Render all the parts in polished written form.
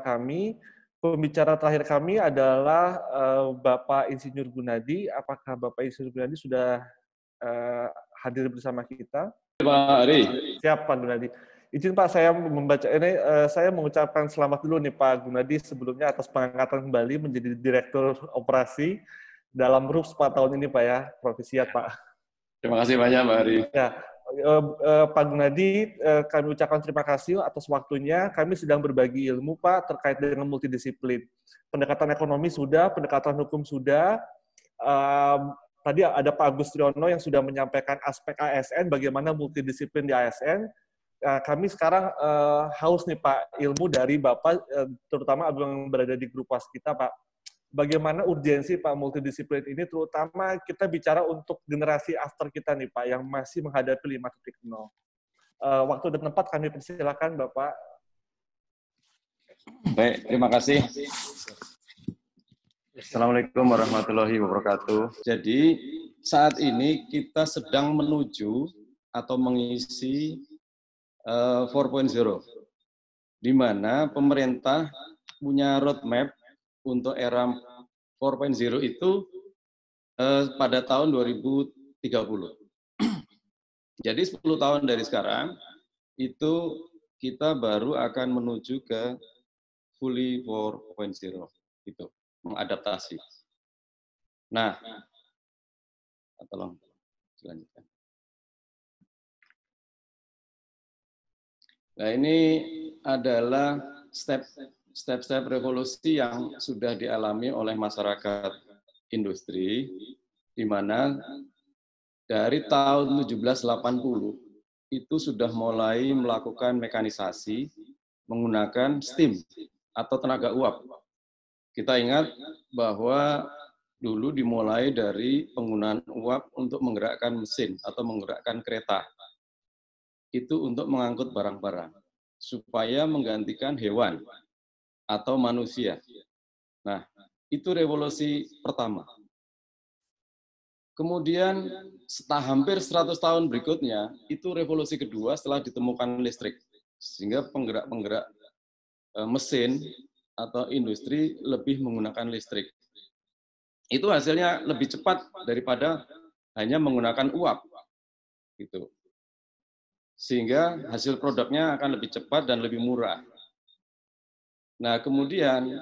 kami. Pembicara terakhir kami adalah Bapak Insinyur Gunadi. Apakah Bapak Insinyur Gunadi sudah hadir bersama kita? Pak Ari. Siap, Pak Gunadi. Izin Pak, saya membaca ini, saya mengucapkan selamat dulu nih Pak Gunadi sebelumnya atas pengangkatan kembali menjadi Direktur Operasi dalam RUPS 4 tahun ini Pak ya. Profesiat Pak. Terima kasih banyak Pak Ari. Ya, Pak Gunadi, kami ucapkan terima kasih atas waktunya. Kami sedang berbagi ilmu Pak terkait dengan multidisiplin. Pendekatan ekonomi sudah, pendekatan hukum sudah. Tadi ada Pak Agus Triyono yang sudah menyampaikan aspek ASN, bagaimana multidisiplin di ASN. Kami sekarang haus nih Pak ilmu dari Bapak, terutama yang berada di grup waskita Pak. Bagaimana urgensi Pak multidisiplin ini, terutama kita bicara untuk generasi after kita nih Pak, yang masih menghadapi 5.0. Waktu dan tempat kami persilakan Bapak. Baik, terima kasih. Assalamualaikum warahmatullahi wabarakatuh. Jadi saat ini kita sedang menuju atau mengisi 4.0, di mana pemerintah punya roadmap untuk era 4.0 itu pada tahun 2030. Jadi 10 tahun dari sekarang itu kita baru akan menuju ke fully 4.0, gitu, mengadaptasi. Nah, tolong dilanjutkan. Nah, ini adalah step-step revolusi yang sudah dialami oleh masyarakat industri, di mana dari tahun 1780 itu sudah mulai melakukan mekanisasi menggunakan steam atau tenaga uap. Kita ingat bahwa dulu dimulai dari penggunaan uap untuk menggerakkan mesin atau menggerakkan kereta. Itu untuk mengangkut barang-barang, supaya menggantikan hewan atau manusia. Nah, itu revolusi pertama. Kemudian hampir 100 tahun berikutnya, itu revolusi kedua setelah ditemukan listrik. Sehingga penggerak-penggerak mesin atau industri lebih menggunakan listrik. Itu hasilnya lebih cepat daripada hanya menggunakan uap. Gitu. Sehingga hasil produknya akan lebih cepat dan lebih murah. Nah, kemudian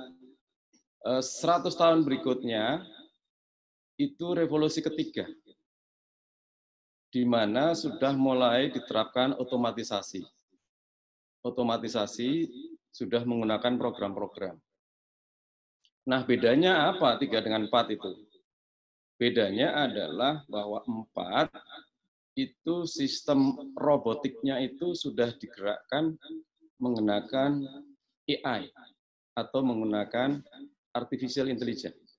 100 tahun berikutnya, itu revolusi ketiga, di mana sudah mulai diterapkan otomatisasi. Otomatisasi sudah menggunakan program-program. Nah, bedanya apa 3 dengan 4 itu? Bedanya adalah bahwa 4 itu sistem robotiknya itu sudah digerakkan menggunakan AI atau menggunakan artificial intelligence,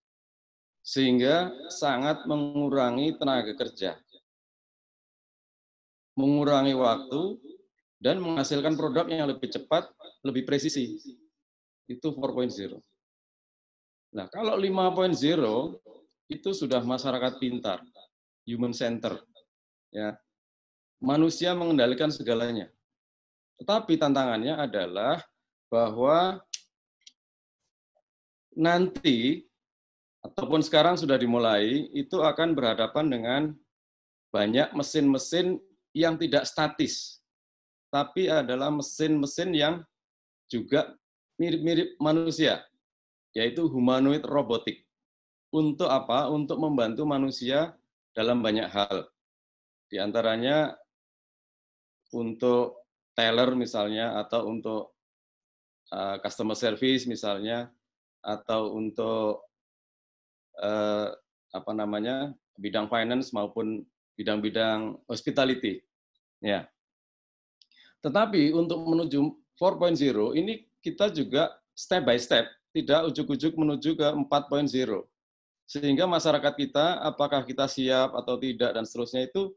sehingga sangat mengurangi tenaga kerja, mengurangi waktu, dan menghasilkan produk yang lebih cepat, lebih presisi. Itu 4.0. Nah, kalau 5.0 itu sudah masyarakat pintar, human center. Ya, manusia mengendalikan segalanya. Tetapi tantangannya adalah bahwa nanti, ataupun sekarang sudah dimulai, itu akan berhadapan dengan banyak mesin-mesin yang tidak statis, tapi adalah mesin-mesin yang juga mirip-mirip manusia, yaitu humanoid robotik. Untuk apa? Untuk membantu manusia dalam banyak hal. Di antaranya untuk teller misalnya, atau untuk customer service misalnya, atau untuk bidang finance maupun bidang-bidang hospitality. Ya. Tetapi untuk menuju 4.0 ini kita juga step by step, tidak ujuk-ujuk menuju ke 4.0. Sehingga masyarakat kita, apakah kita siap atau tidak dan seterusnya itu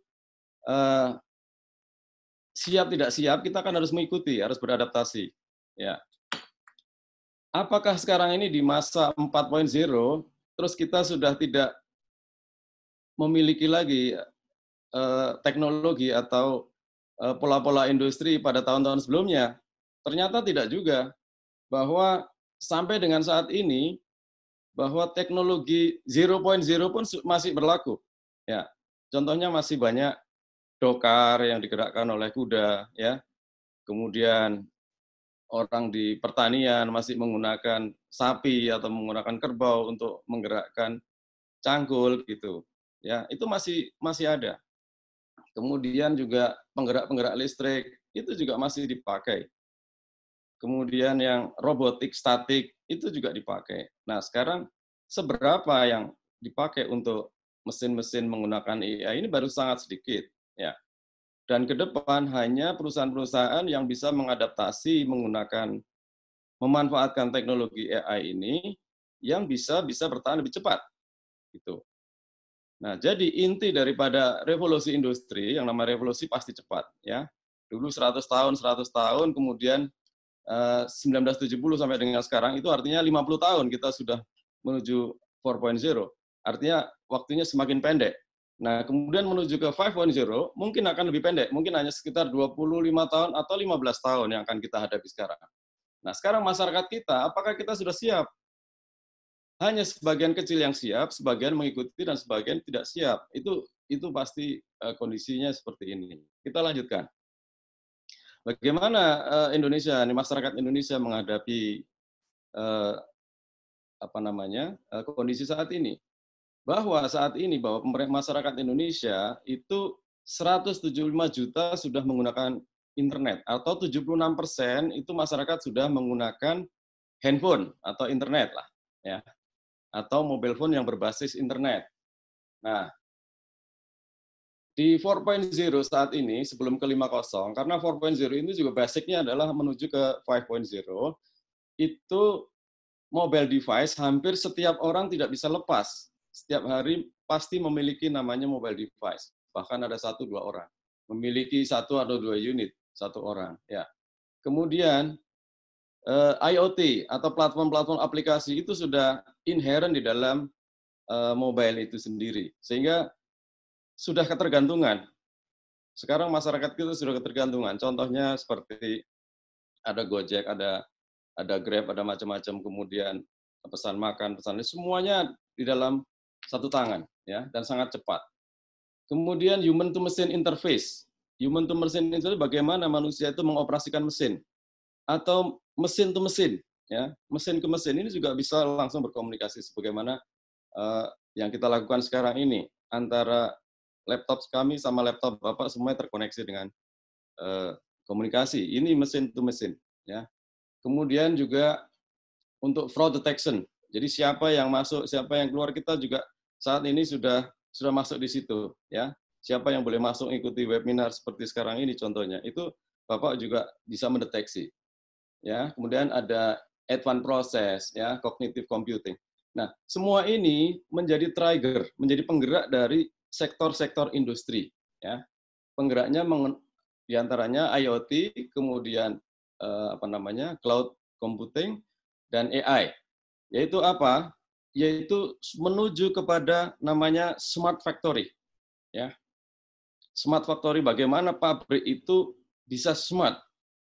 siap tidak siap, kita kan harus mengikuti, harus beradaptasi. Ya. Apakah sekarang ini di masa 4.0 terus kita sudah tidak memiliki lagi teknologi atau pola-pola industri pada tahun-tahun sebelumnya? Ternyata tidak juga, bahwa sampai dengan saat ini bahwa teknologi 0.0 pun masih berlaku. Ya, contohnya masih banyak dokar yang digerakkan oleh kuda, ya. Kemudian orang di pertanian masih menggunakan sapi atau menggunakan kerbau untuk menggerakkan cangkul gitu. Ya, itu masih ada. Kemudian juga penggerak-penggerak listrik itu juga masih dipakai. Kemudian yang robotik statik itu juga dipakai. Nah, sekarang seberapa yang dipakai untuk mesin-mesin menggunakan AI ini baru sangat sedikit, ya. Dan ke depan hanya perusahaan-perusahaan yang bisa mengadaptasi menggunakan memanfaatkan teknologi AI ini yang bisa bertahan lebih cepat gitu. Nah, jadi inti daripada revolusi industri yang namanya revolusi pasti cepat, ya. Dulu 100 tahun, 100 tahun, kemudian 1970 sampai dengan sekarang itu artinya 50 tahun kita sudah menuju 4.0. Artinya waktunya semakin pendek. Nah, kemudian menuju ke 5.0 mungkin akan lebih pendek, mungkin hanya sekitar 25 tahun atau 15 tahun yang akan kita hadapi sekarang. Nah, sekarang masyarakat kita, apakah kita sudah siap? Hanya sebagian kecil yang siap, sebagian mengikuti dan sebagian tidak siap. Itu pasti kondisinya seperti ini. Kita lanjutkan. Bagaimana Indonesia, masyarakat Indonesia menghadapi kondisi saat ini? Bahwa saat ini masyarakat Indonesia itu 175 juta sudah menggunakan internet atau 76% itu masyarakat sudah menggunakan handphone atau internet lah, ya, atau mobile phone yang berbasis internet. Nah, di 4.0 saat ini, sebelum ke 5.0, karena 4.0 ini juga basicnya adalah menuju ke 5.0, itu mobile device hampir setiap orang tidak bisa lepas. Setiap hari pasti memiliki namanya mobile device. Bahkan ada 1-2 orang. Memiliki 1 atau 2 unit, 1 orang. Ya. Kemudian, IoT atau platform-platform aplikasi itu sudah inherent di dalam mobile itu sendiri. Sehingga sudah ketergantungan. Sekarang masyarakat kita sudah ketergantungan. Contohnya seperti ada Gojek, ada Grab, ada macam-macam, kemudian pesan makan, pesan semuanya di dalam satu tangan, ya, dan sangat cepat. Kemudian human to machine interface. Human to machine interface bagaimana manusia itu mengoperasikan mesin atau mesin to mesin, ya. Mesin ke mesin ini juga bisa langsung berkomunikasi sebagaimana yang kita lakukan sekarang ini antara laptop kami sama laptop Bapak semuanya terkoneksi dengan komunikasi. Ini mesin to mesin, ya. Kemudian juga untuk fraud detection. Jadi siapa yang masuk, siapa yang keluar, kita juga saat ini sudah masuk di situ, ya. Siapa yang boleh masuk ikuti webinar seperti sekarang ini contohnya, itu Bapak juga bisa mendeteksi. Ya, kemudian ada advanced process, ya, cognitive computing. Nah, semua ini menjadi trigger, menjadi penggerak dari sektor-sektor industri, ya. Penggeraknya diantaranya IoT, kemudian cloud computing dan AI. Yaitu apa? Yaitu menuju kepada namanya smart factory, ya. Smart factory, bagaimana pabrik itu bisa smart,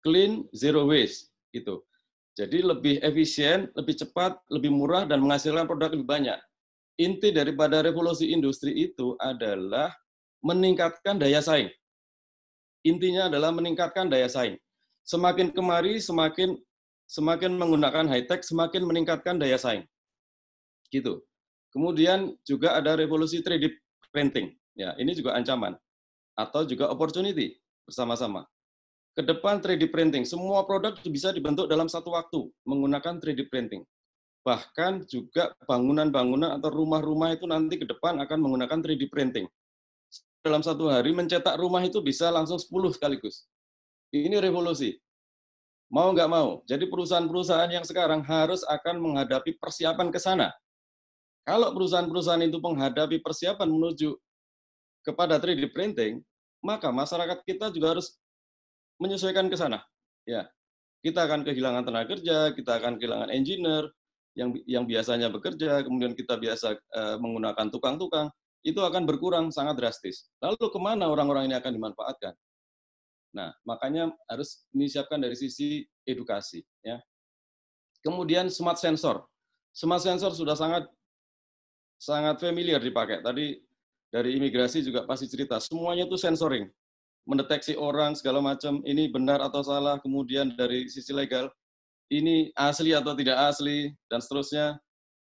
clean, zero waste, gitu. Jadi lebih efisien, lebih cepat, lebih murah, dan menghasilkan produk lebih banyak. Inti daripada revolusi industri itu adalah meningkatkan daya saing. Intinya adalah meningkatkan daya saing. Semakin kemari, semakin menggunakan high-tech, semakin meningkatkan daya saing. Gitu. Kemudian juga ada revolusi 3D printing. Ya, ini juga ancaman. Atau juga opportunity bersama-sama. Ke depan 3D printing, semua produk bisa dibentuk dalam satu waktu menggunakan 3D printing. Bahkan juga bangunan-bangunan atau rumah-rumah itu nanti ke depan akan menggunakan 3D printing. Dalam satu hari mencetak rumah itu bisa langsung 10 sekaligus. Ini revolusi. Mau nggak mau. Jadi perusahaan-perusahaan yang sekarang harus akan menghadapi persiapan ke sana. Kalau perusahaan-perusahaan itu menghadapi persiapan menuju kepada 3D printing, maka masyarakat kita juga harus menyesuaikan ke sana. Ya, kita akan kehilangan tenaga kerja, kita akan kehilangan engineer yang biasanya bekerja, kemudian kita biasa menggunakan tukang-tukang, itu akan berkurang sangat drastis. Lalu kemana orang-orang ini akan dimanfaatkan? Nah, makanya harus disiapkan dari sisi edukasi, ya. Kemudian smart sensor. Smart sensor sudah sangat familiar dipakai. Tadi dari imigrasi juga pasti cerita, semuanya itu sensoring. Mendeteksi orang segala macam, ini benar atau salah, kemudian dari sisi legal, ini asli atau tidak asli, dan seterusnya.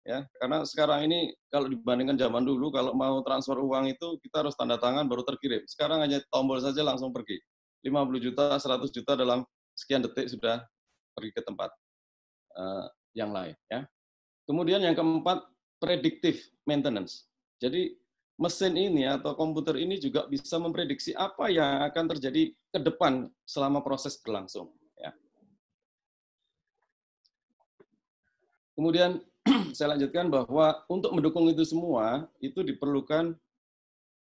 Ya, karena sekarang ini kalau dibandingkan zaman dulu, kalau mau transfer uang itu kita harus tanda tangan baru terkirim. Sekarang hanya tombol saja langsung pergi. 50 juta, 100 juta dalam sekian detik sudah pergi ke tempat yang lain. Ya. Kemudian yang keempat, predictive maintenance. Jadi mesin ini atau komputer ini juga bisa memprediksi apa yang akan terjadi ke depan selama proses berlangsung. Ya. Kemudian saya lanjutkan bahwa untuk mendukung itu semua, itu diperlukan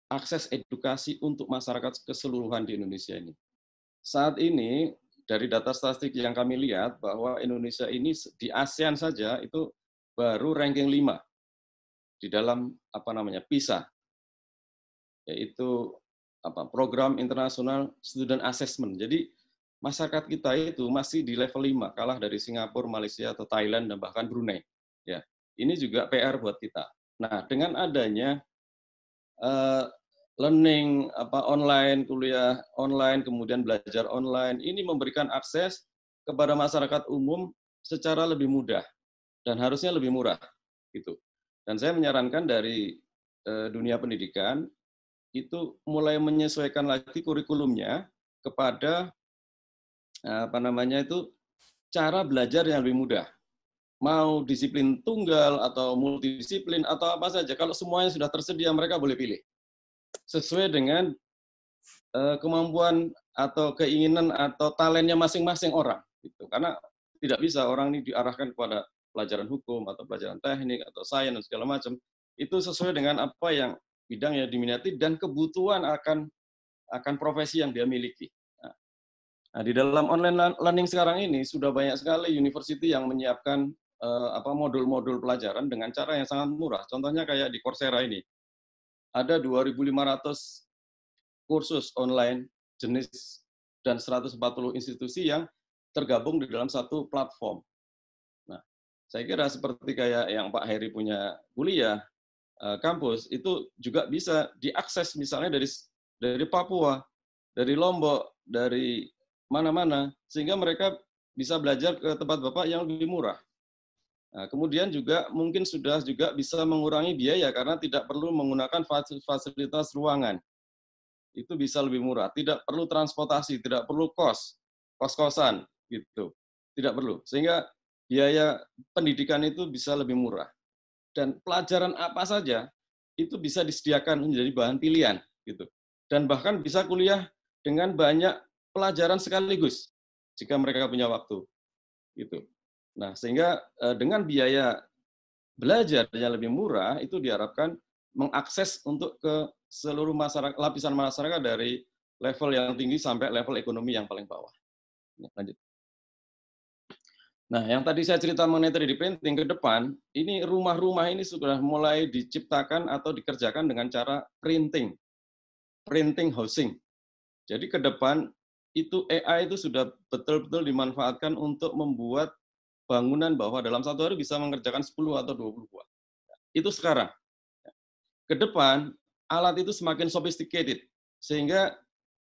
akses edukasi untuk masyarakat keseluruhan di Indonesia ini. Saat ini, dari data statistik yang kami lihat, bahwa Indonesia ini di ASEAN saja itu baru ranking 5 di dalam PISA, yaitu Program International Student Assessment. Jadi masyarakat kita itu masih di level 5, kalah dari Singapura, Malaysia, atau Thailand, dan bahkan Brunei. Ya, ini juga PR buat kita. Nah, dengan adanya learning online, kuliah online, kemudian belajar online, ini memberikan akses kepada masyarakat umum secara lebih mudah dan harusnya lebih murah, gitu. Dan saya menyarankan dari dunia pendidikan itu mulai menyesuaikan lagi kurikulumnya kepada cara belajar yang lebih mudah. Mau disiplin tunggal atau multidisiplin atau apa saja, kalau semuanya sudah tersedia mereka boleh pilih sesuai dengan kemampuan atau keinginan atau talentnya masing-masing orang. Gitu. Karena tidak bisa orang ini diarahkan kepada pelajaran hukum atau pelajaran teknik atau sains dan segala macam. Itu sesuai dengan apa yang bidang yang diminati dan kebutuhan akan profesi yang dia miliki. Nah, di dalam online learning sekarang ini sudah banyak sekali university yang menyiapkan modul-modul pelajaran dengan cara yang sangat murah. Contohnya kayak di Coursera ini. Ada 2.500 kursus online jenis dan 140 institusi yang tergabung di dalam satu platform. Nah, saya kira seperti kayak yang Pak Heri punya kuliah, kampus, itu juga bisa diakses misalnya dari Papua, dari Lombok, dari mana-mana, sehingga mereka bisa belajar ke tempat Bapak yang lebih murah. Nah, kemudian juga mungkin sudah juga bisa mengurangi biaya karena tidak perlu menggunakan fasilitas ruangan. Itu bisa lebih murah. Tidak perlu transportasi, tidak perlu kos-kosan, gitu. Tidak perlu. Sehingga biaya pendidikan itu bisa lebih murah. Dan pelajaran apa saja itu bisa disediakan menjadi bahan pilihan, gitu. Dan bahkan bisa kuliah dengan banyak pelajaran sekaligus jika mereka punya waktu, gitu. Nah, sehingga dengan biaya belajar yang lebih murah itu diharapkan mengakses untuk ke seluruh masyarakat, lapisan masyarakat dari level yang tinggi sampai level ekonomi yang paling bawah. Lanjut. Nah, yang tadi saya cerita mengenai 3D printing ke depan, ini rumah-rumah ini sudah mulai diciptakan atau dikerjakan dengan cara printing housing. Jadi ke depan itu AI itu sudah betul-betul dimanfaatkan untuk membuat bangunan bahwa dalam satu hari bisa mengerjakan 10 atau 20 buah. Itu sekarang. Ke depan, alat itu semakin sophisticated, sehingga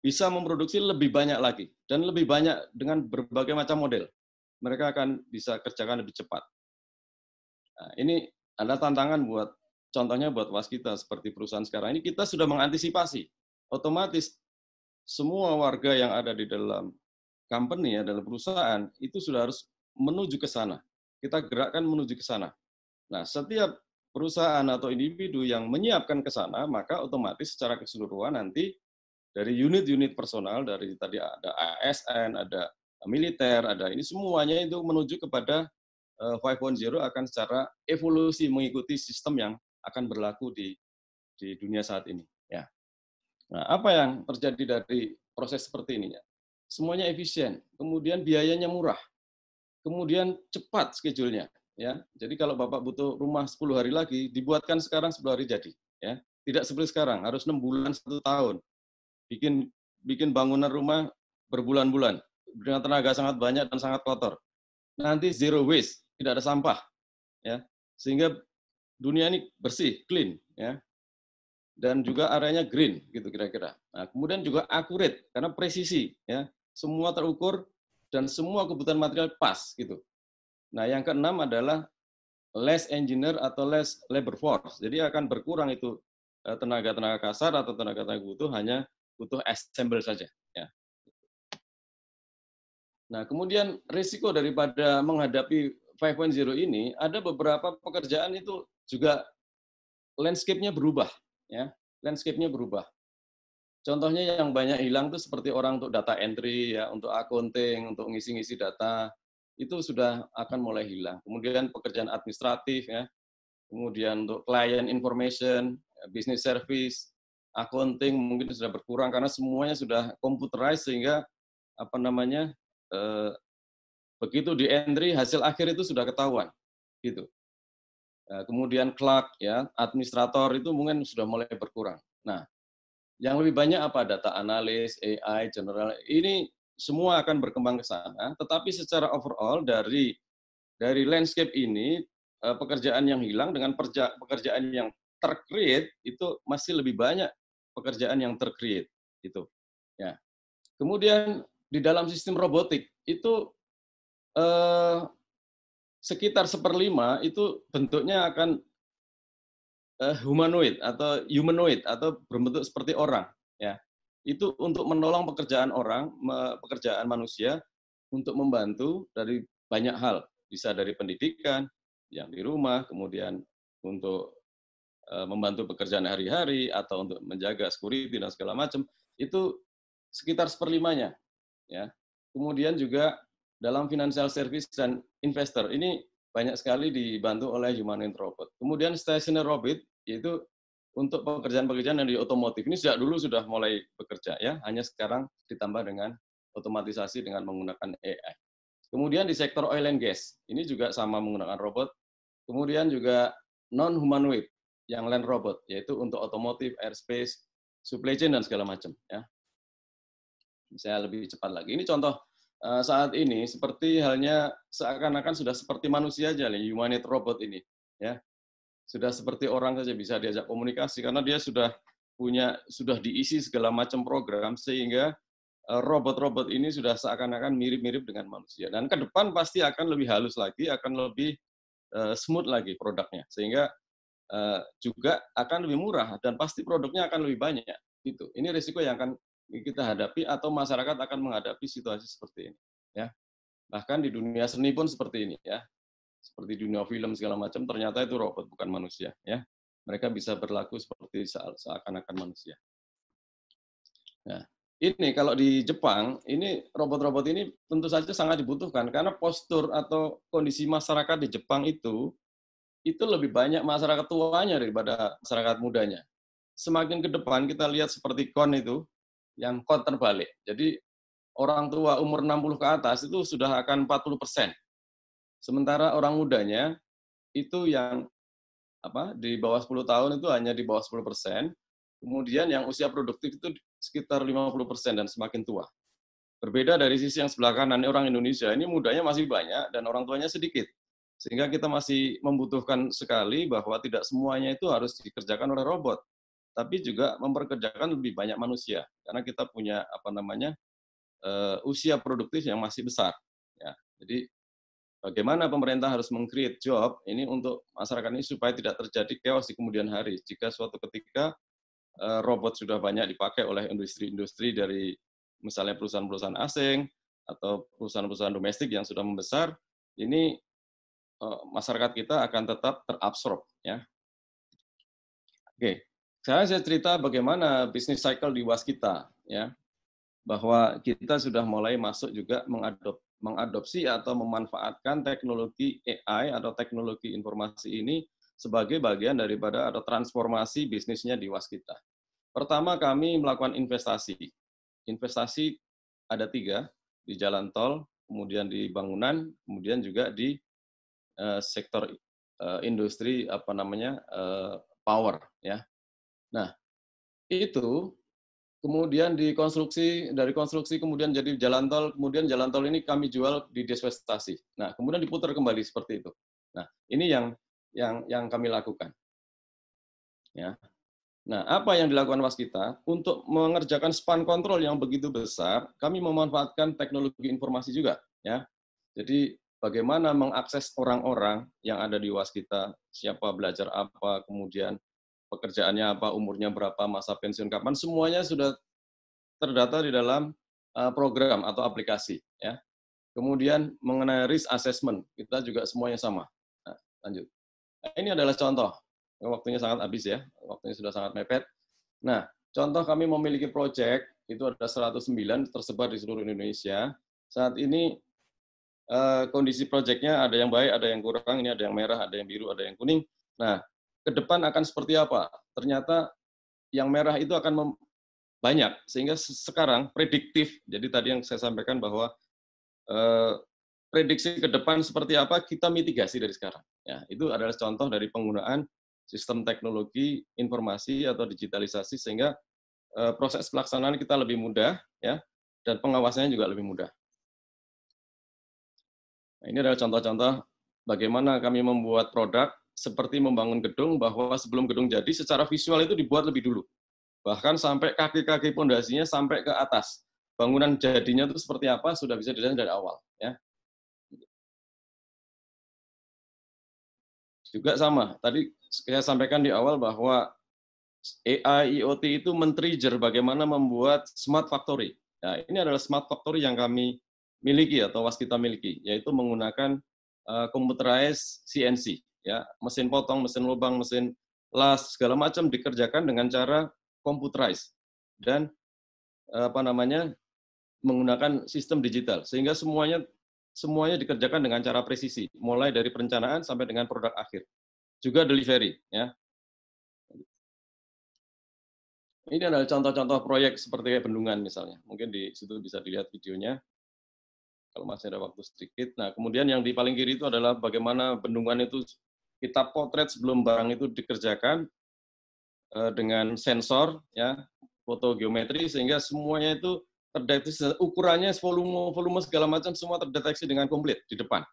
bisa memproduksi lebih banyak lagi, dan lebih banyak dengan berbagai macam model. Mereka akan bisa kerjakan lebih cepat. Nah, ini ada tantangan contohnya buat waskita, seperti perusahaan sekarang ini, kita sudah mengantisipasi. Otomatis, semua warga yang ada di dalam company, dalam perusahaan, itu sudah harus menuju ke sana. Kita gerakkan menuju ke sana. Nah, setiap perusahaan atau individu yang menyiapkan ke sana, maka otomatis secara keseluruhan nanti dari unit-unit personal, dari tadi ada ASN, ada militer, ada ini semuanya itu menuju kepada 5.0 akan secara evolusi mengikuti sistem yang akan berlaku di dunia saat ini. Ya. Nah, apa yang terjadi dari proses seperti ini? Semuanya efisien, kemudian biayanya murah, kemudian cepat schedule-nya. Ya, jadi kalau Bapak butuh rumah 10 hari lagi, dibuatkan sekarang 10 hari jadi. Ya, tidak seperti sekarang, harus 6 bulan, 1 tahun. Bikin bangunan rumah berbulan-bulan dengan tenaga sangat banyak dan sangat kotor. Nanti zero waste, tidak ada sampah, ya, sehingga dunia ini bersih, clean, ya, dan juga areanya green, gitu kira-kira. Nah, kemudian juga accurate, karena presisi, ya, semua terukur dan semua kebutuhan material pas, gitu. Nah, yang keenam adalah less engineer atau less labor force. Jadi akan berkurang itu tenaga-tenaga kasar atau tenaga-tenaga butuh, hanya butuh assemble saja, ya. Nah, kemudian risiko daripada menghadapi 5.0 ini, ada beberapa pekerjaan itu juga landscape-nya berubah, ya. Landscape-nya berubah. Contohnya yang banyak hilang itu seperti orang untuk data entry, ya, untuk accounting, untuk ngisi-ngisi data, itu sudah akan mulai hilang. Kemudian pekerjaan administratif, ya, kemudian untuk client information, business service, accounting mungkin sudah berkurang karena semuanya sudah computerized, sehingga apa namanya, begitu di entry hasil akhir itu sudah ketahuan, gitu. Kemudian clerk, ya, administrator itu mungkin sudah mulai berkurang. Nah, yang lebih banyak apa? Data analis, AI, general, ini semua akan berkembang ke sana. Tetapi secara overall dari landscape ini, pekerjaan yang hilang dengan pekerjaan yang tercreate itu masih lebih banyak pekerjaan yang tercreate, gitu. Ya. Kemudian di dalam sistem robotik itu sekitar 1/5 itu bentuknya akan humanoid atau berbentuk seperti orang, ya. Itu untuk menolong pekerjaan orang, pekerjaan manusia untuk membantu dari banyak hal, bisa dari pendidikan yang di rumah, kemudian untuk membantu pekerjaan hari-hari atau untuk menjaga security dan segala macam, itu sekitar 1/5-nya, ya. Kemudian juga dalam financial service dan investor ini banyak sekali dibantu oleh humanoid robot. Kemudian stationary robot, yaitu untuk pekerjaan-pekerjaan yang di otomotif. Ini sejak dulu sudah mulai bekerja, ya, hanya sekarang ditambah dengan otomatisasi dengan menggunakan AI. Kemudian di sektor oil and gas, ini juga sama menggunakan robot. Kemudian juga non-humanoid, yang land robot, yaitu untuk otomotif, airspace, supply chain, dan segala macam, ya. Saya lebih cepat lagi. Ini contoh saat ini seperti halnya seakan-akan sudah seperti manusia aja nih, humanoid robot ini, ya. Sudah seperti orang saja bisa diajak komunikasi karena dia sudah diisi segala macam program, sehingga robot-robot ini sudah seakan-akan mirip-mirip dengan manusia. Dan ke depan pasti akan lebih halus lagi, akan lebih smooth lagi produknya, sehingga juga akan lebih murah dan pasti produknya akan lebih banyak. Gitu. Ini risiko yang akan kita hadapi atau masyarakat akan menghadapi situasi seperti ini. Ya. Bahkan di dunia seni pun seperti ini, ya. Seperti dunia film segala macam, ternyata itu robot bukan manusia, ya. Mereka bisa berlaku seperti seakan-akan manusia. Nah, ini kalau di Jepang, ini robot-robot ini tentu saja sangat dibutuhkan karena postur atau kondisi masyarakat di Jepang itu lebih banyak masyarakat tuanya daripada masyarakat mudanya. Semakin ke depan kita lihat seperti kon itu, yang kon terbalik. Jadi orang tua umur 60 ke atas itu sudah akan 40%. Sementara orang mudanya itu yang di bawah 10 tahun itu hanya di bawah 10%. Kemudian yang usia produktif itu sekitar 50% dan semakin tua. Berbeda dari sisi yang sebelah kanan, orang Indonesia ini mudanya masih banyak dan orang tuanya sedikit. Sehingga kita masih membutuhkan sekali bahwa tidak semuanya itu harus dikerjakan oleh robot, tapi juga memperkerjakan lebih banyak manusia karena kita punya usia produktif yang masih besar. Ya, jadi bagaimana pemerintah harus meng-create job ini untuk masyarakat ini supaya tidak terjadi chaos di kemudian hari. Jika suatu ketika robot sudah banyak dipakai oleh industri-industri dari misalnya perusahaan-perusahaan asing atau perusahaan-perusahaan domestik yang sudah membesar, ini masyarakat kita akan tetap terabsorb, ya. Oke, saya cerita bagaimana bisnis cycle di waskita, ya, bahwa kita sudah mulai masuk juga mengadopsi atau memanfaatkan teknologi AI atau teknologi informasi ini sebagai bagian daripada atau transformasi bisnisnya di waskita. Pertama, kami melakukan investasi. Investasi ada 3, di jalan tol, kemudian di bangunan, kemudian juga di sektor industri power, ya. Nah, itu kemudian dari konstruksi kemudian jadi jalan tol, kemudian jalan tol ini kami jual di divestasi. Nah, kemudian diputar kembali seperti itu. Nah, ini yang kami lakukan. Ya. Nah, apa yang dilakukan waskita untuk mengerjakan span control yang begitu besar, kami memanfaatkan teknologi informasi juga, ya. Jadi bagaimana mengakses orang-orang yang ada di waskita, siapa belajar apa, kemudian pekerjaannya apa, umurnya berapa, masa pensiun kapan, semuanya sudah terdata di dalam program atau aplikasi, ya. Kemudian mengenai risk assessment, kita juga semuanya sama. Nah, lanjut. Nah, ini adalah contoh. Waktunya sangat habis ya, waktunya sudah sangat mepet. Nah, contoh kami memiliki proyek, itu ada 109 tersebar di seluruh Indonesia. Saat ini kondisi proyeknya ada yang baik, ada yang kurang, ini ada yang merah, ada yang biru, ada yang kuning. Nah, ke depan akan seperti apa? Ternyata yang merah itu akan banyak, sehingga sekarang prediktif, jadi tadi yang saya sampaikan bahwa prediksi ke depan seperti apa, kita mitigasi dari sekarang. Ya, itu adalah contoh dari penggunaan sistem teknologi informasi atau digitalisasi sehingga proses pelaksanaan kita lebih mudah, ya, dan pengawasannya juga lebih mudah. Nah, ini adalah contoh-contoh bagaimana kami membuat produk seperti membangun gedung, bahwa sebelum gedung jadi secara visual itu dibuat lebih dulu. Bahkan sampai kaki-kaki pondasinya sampai ke atas. Bangunan jadinya itu seperti apa sudah bisa dilihat dari awal, ya. Juga sama, tadi saya sampaikan di awal bahwa AI, IoT itu men-trigger bagaimana membuat smart factory. Nah, ini adalah smart factory yang kami miliki atau waskita miliki, yaitu menggunakan computerized CNC, ya, mesin potong, mesin lubang, mesin las, segala macam dikerjakan dengan cara computerized dan menggunakan sistem digital, sehingga semuanya dikerjakan dengan cara presisi, mulai dari perencanaan sampai dengan produk akhir. Juga delivery, ya. Ini adalah contoh-contoh proyek seperti bendungan misalnya. Mungkin di situ bisa dilihat videonya, kalau masih ada waktu sedikit. Nah, kemudian yang di paling kiri itu adalah bagaimana bendungan itu kita potret sebelum barang itu dikerjakan dengan sensor, ya, foto geometri, sehingga semuanya itu terdeteksi, ukurannya, volume segala macam semua terdeteksi dengan komplit di depan.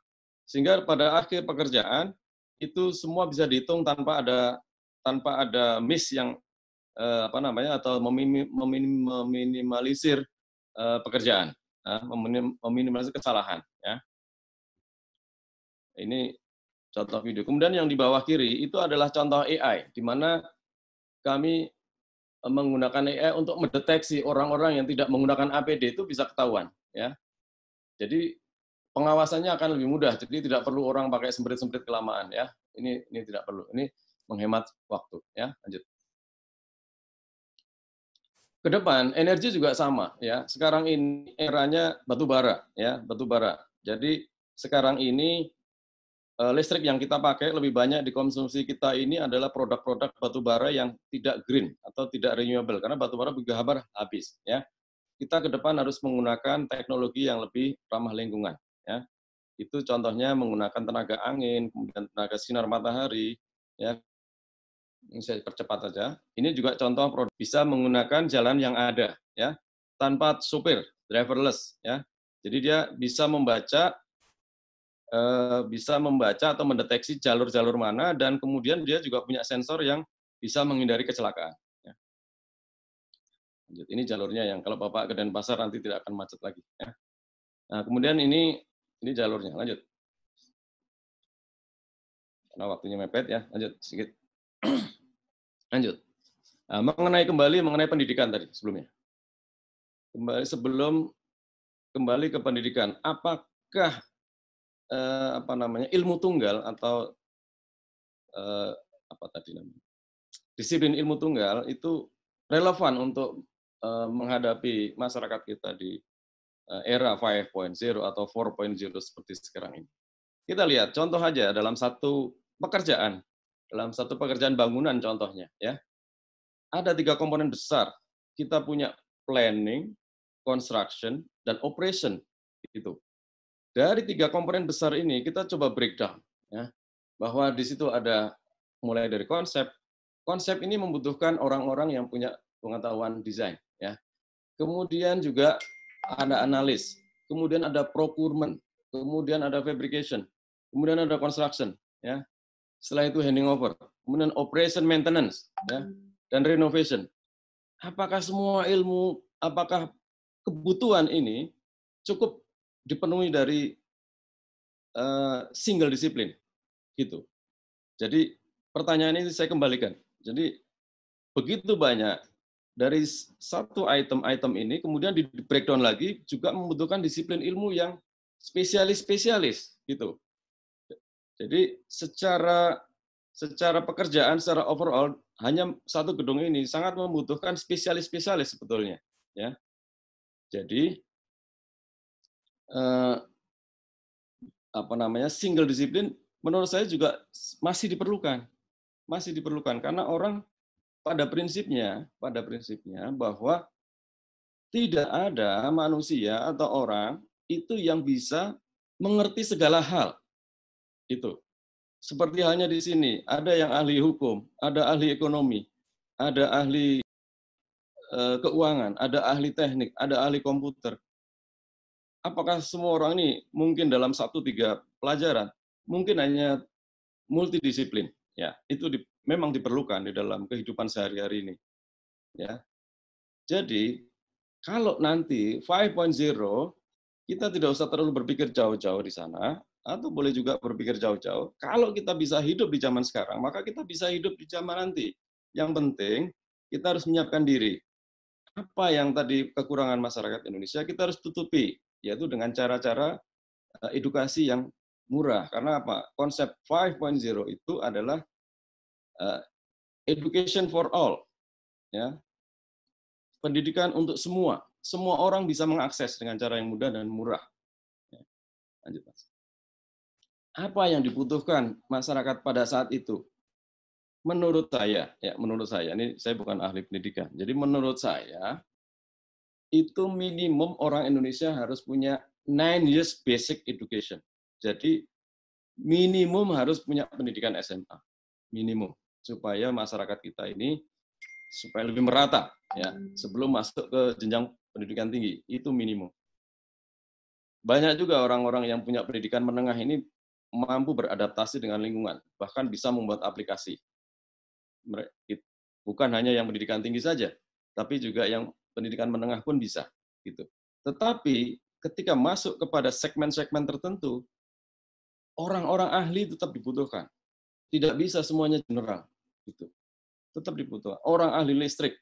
Sehingga pada akhir pekerjaan itu semua bisa dihitung tanpa ada miss yang atau meminimalisir pekerjaan, meminimalisir kesalahan. Ya. Ini contoh video. Kemudian yang di bawah kiri itu adalah contoh AI, di mana kami menggunakan AI untuk mendeteksi orang-orang yang tidak menggunakan APD itu bisa ketahuan. Ya. Jadi pengawasannya akan lebih mudah. Jadi tidak perlu orang pakai semprit-semprit kelamaan. Ya. Ini tidak perlu. Ini menghemat waktu. Ya. Lanjut. Ke depan energi juga sama, ya. Sekarang ini eranya batu bara, ya, batu bara. Jadi sekarang ini listrik yang kita pakai lebih banyak dikonsumsi kita ini adalah produk-produk batu bara yang tidak green atau tidak renewable, karena batu bara begitu habis, ya. Kita ke depan harus menggunakan teknologi yang lebih ramah lingkungan, ya. Itu contohnya menggunakan tenaga angin, kemudian tenaga sinar matahari, ya. Ini saya percepat saja. Ini juga contoh produk bisa menggunakan jalan yang ada, ya, tanpa supir, driverless, ya. Jadi dia bisa membaca atau mendeteksi jalur-jalur mana, dan kemudian dia juga punya sensor yang bisa menghindari kecelakaan. Ya. Lanjut, ini jalurnya yang kalau Bapak ke Denpasar nanti tidak akan macet lagi. Ya. Nah, kemudian ini jalurnya. Lanjut. Karena waktunya mepet ya. Lanjut sedikit. Lanjut. Nah, mengenai pendidikan tadi sebelumnya. Kembali ke pendidikan. Apakah ilmu tunggal atau disiplin ilmu tunggal itu relevan untuk menghadapi masyarakat kita di era 5.0 atau 4.0 seperti sekarang ini. Kita lihat contoh aja dalam satu pekerjaan bangunan contohnya, ya. Ada 3 komponen besar. Kita punya planning, construction, dan operation. Itu. Dari 3 komponen besar ini kita coba breakdown, ya. Bahwa di situ ada mulai dari konsep. Konsep ini membutuhkan orang-orang yang punya pengetahuan desain, ya. kemudian juga ada analis, kemudian ada procurement, kemudian ada fabrication, kemudian ada construction, ya. Setelah itu handing over, kemudian operation maintenance, ya, dan renovation. Apakah semua ilmu, apakah kebutuhan ini cukup dipenuhi dari single disiplin, gitu. Jadi pertanyaan ini saya kembalikan. Jadi begitu banyak dari satu item-item ini kemudian di breakdown lagi juga membutuhkan disiplin ilmu yang spesialis-spesialis, gitu. Jadi secara pekerjaan, secara overall, hanya satu gedung ini sangat membutuhkan spesialis-spesialis sebetulnya. Ya. Jadi, single disiplin menurut saya juga masih diperlukan karena orang pada prinsipnya bahwa tidak ada manusia atau orang itu yang bisa mengerti segala hal. Itu. Seperti halnya di sini, ada yang ahli hukum, ada ahli ekonomi, ada ahli keuangan, ada ahli teknik, ada ahli komputer. Apakah semua orang ini mungkin dalam 1-3 pelajaran? Mungkin hanya multidisiplin. Ya, itu memang diperlukan di dalam kehidupan sehari-hari ini. Ya. Jadi, kalau nanti 5.0, kita tidak usah terlalu berpikir jauh-jauh di sana, atau boleh juga berpikir jauh-jauh. Kalau kita bisa hidup di zaman sekarang, maka kita bisa hidup di zaman nanti. Yang penting, kita harus menyiapkan diri. Apa yang tadi kekurangan masyarakat Indonesia, kita harus tutupi, yaitu dengan cara-cara edukasi yang murah. Karena apa? Konsep 5.0 itu adalah education for all. Ya. Pendidikan untuk semua. Semua orang bisa mengakses dengan cara yang mudah dan murah. Ya. Lanjut, Mas. Apa yang dibutuhkan masyarakat pada saat itu? Menurut saya, ini saya bukan ahli pendidikan. Jadi menurut saya, itu minimum orang Indonesia harus punya 9 years basic education. Jadi minimum harus punya pendidikan SMA. Minimum. Supaya masyarakat kita ini supaya lebih merata ya sebelum masuk ke jenjang pendidikan tinggi. Itu minimum. Banyak juga orang-orang yang punya pendidikan menengah ini mampu beradaptasi dengan lingkungan, bahkan bisa membuat aplikasi. Bukan hanya yang pendidikan tinggi saja, tapi juga yang pendidikan menengah pun bisa. Gitu. Tetapi ketika masuk kepada segmen-segmen tertentu, orang-orang ahli tetap dibutuhkan. Tidak bisa semuanya general. Gitu. Tetap dibutuhkan. Orang ahli listrik,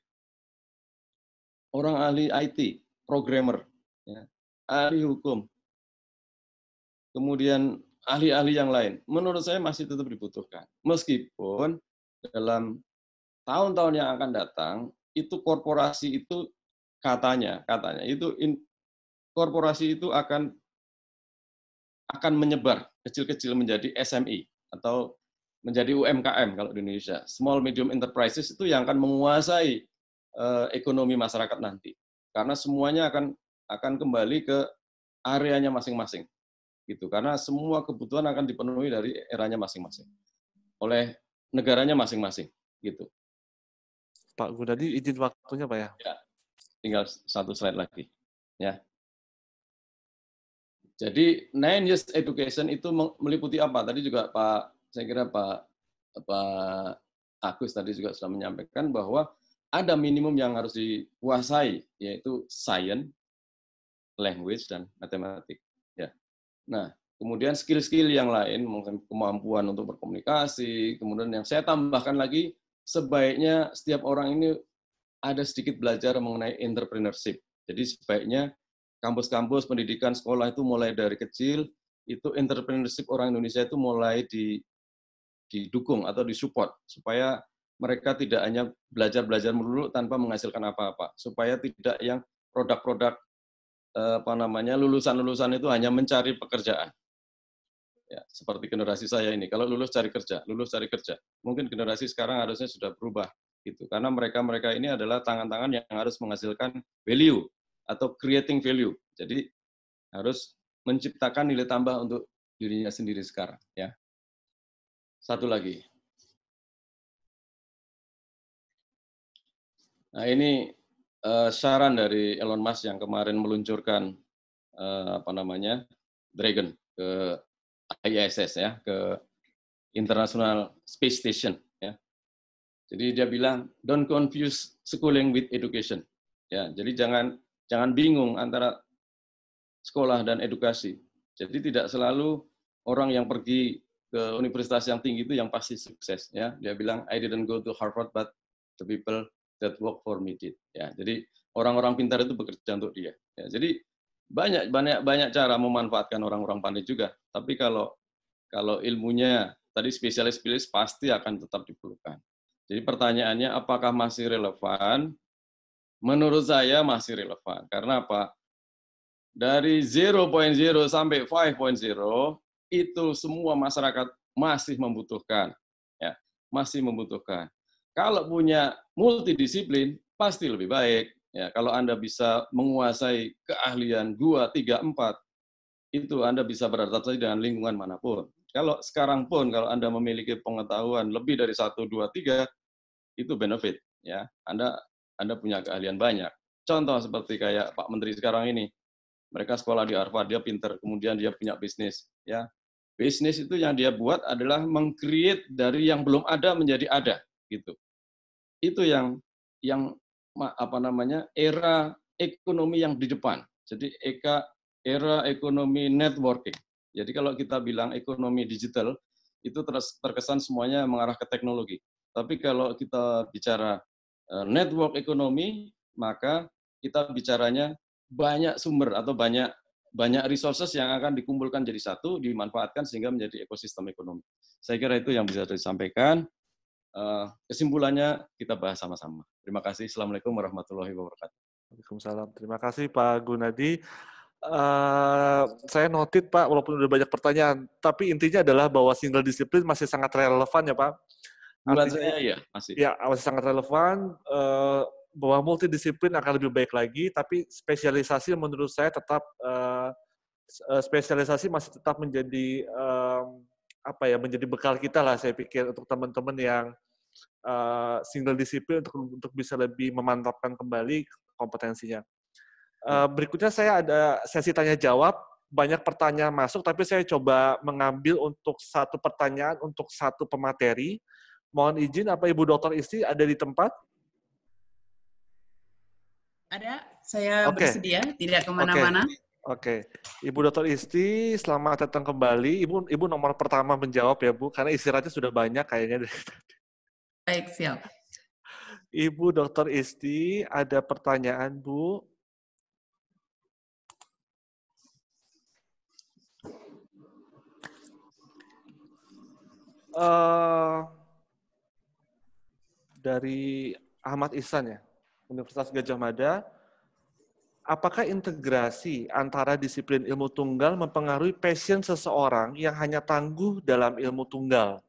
orang ahli IT, programmer, ya, ahli hukum, kemudian ahli-ahli yang lain, menurut saya masih tetap dibutuhkan. Meskipun dalam tahun-tahun yang akan datang, itu korporasi itu katanya itu korporasi itu akan menyebar kecil-kecil menjadi SME atau menjadi UMKM kalau di Indonesia. Small Medium Enterprises itu yang akan menguasai ekonomi masyarakat nanti. Karena semuanya akan kembali ke areanya masing-masing. Gitu. Karena semua kebutuhan akan dipenuhi dari eranya masing-masing. Oleh negaranya masing-masing. Gitu. Pak Gunadi, izin waktunya Pak ya? Ya, tinggal satu slide lagi. Ya. Jadi 9 years education itu meliputi apa? Tadi juga saya kira Pak Agus tadi juga sudah menyampaikan bahwa ada minimum yang harus dikuasai, yaitu science, language, dan matematik. Ya. Nah, kemudian skill-skill yang lain, mungkin kemampuan untuk berkomunikasi, kemudian yang saya tambahkan lagi, sebaiknya setiap orang ini ada sedikit belajar mengenai entrepreneurship. Jadi sebaiknya kampus-kampus pendidikan sekolah itu mulai dari kecil, itu entrepreneurship orang Indonesia itu mulai didukung atau disupport, supaya mereka tidak hanya belajar-belajar melulu tanpa menghasilkan apa-apa, supaya tidak yang produk-produk lulusan-lulusan itu hanya mencari pekerjaan. Ya, seperti generasi saya ini, kalau lulus cari kerja. Mungkin generasi sekarang harusnya sudah berubah, gitu. Karena mereka ini adalah tangan-tangan yang harus menghasilkan value atau creating value. Jadi harus menciptakan nilai tambah untuk dirinya sendiri sekarang. Ya. Satu lagi. Nah ini saran dari Elon Musk yang kemarin meluncurkan Dragon ke ISS ya, ke International Space Station ya. Jadi dia bilang don't confuse schooling with education. Ya, jadi jangan bingung antara sekolah dan edukasi. Jadi tidak selalu orang yang pergi ke universitas yang tinggi itu yang pasti sukses ya. Dia bilang I didn't go to Harvard but the people that work for me did. Ya, jadi orang-orang pintar itu bekerja untuk dia. Ya, jadi banyak cara memanfaatkan orang-orang pandai juga. Tapi kalau ilmunya tadi spesialis pasti akan tetap diperlukan. Jadi pertanyaannya apakah masih relevan? Menurut saya masih relevan. Karena apa? Dari 0.0 sampai 5.0 itu semua masyarakat masih membutuhkan. Ya, masih membutuhkan. Kalau punya multidisiplin pasti lebih baik. Ya, kalau Anda bisa menguasai keahlian 2, 3, 4, itu Anda bisa beradaptasi dengan lingkungan manapun. Kalau sekarang pun kalau Anda memiliki pengetahuan lebih dari 1, 2, 3, itu benefit ya. Anda punya keahlian banyak. Contoh seperti kayak Pak Menteri sekarang ini. Mereka sekolah di Harvard, dia pinter, kemudian dia punya bisnis ya. Bisnis itu yang dia buat adalah meng-create dari yang belum ada menjadi ada gitu. Itu yang era ekonomi yang di depan. Jadi era ekonomi networking. Jadi kalau kita bilang ekonomi digital, itu terkesan semuanya mengarah ke teknologi. Tapi kalau kita bicara network ekonomi, maka kita bicaranya banyak sumber atau banyak resources yang akan dikumpulkan jadi satu, dimanfaatkan sehingga menjadi ekosistem ekonomi. Saya kira itu yang bisa disampaikan. Kesimpulannya kita bahas sama-sama. Terima kasih. Assalamualaikum warahmatullahi wabarakatuh. Waalaikumsalam. Terima kasih Pak Gunadi. Saya notit Pak, walaupun udah banyak pertanyaan, tapi intinya adalah bahwa single disiplin masih sangat relevan ya Pak. Buat saya ya masih. Ya masih sangat relevan. Bahwa multidisiplin akan lebih baik lagi, tapi spesialisasi menurut saya tetap spesialisasi masih tetap menjadi menjadi bekal kita lah, saya pikir, untuk teman-teman yang single disiplin untuk bisa lebih memantapkan kembali kompetensinya. Berikutnya saya ada sesi tanya jawab, banyak pertanyaan masuk, tapi saya coba mengambil untuk satu pertanyaan untuk satu pemateri. Mohon izin, apa Ibu Dr. Isti ada di tempat? Ada, saya bersedia, tidak kemana-mana. Oke. Ibu Dr. Isti, selamat datang kembali. Ibu nomor pertama menjawab ya Bu, karena istirahatnya sudah banyak kayaknya. Baik, siap. Ibu Dr. Isti, ada pertanyaan Bu? Dari Ahmad Ihsan ya, Universitas Gadjah Mada. Apakah integrasi antara disiplin ilmu tunggal mempengaruhi passion seseorang yang hanya tangguh dalam ilmu tunggal?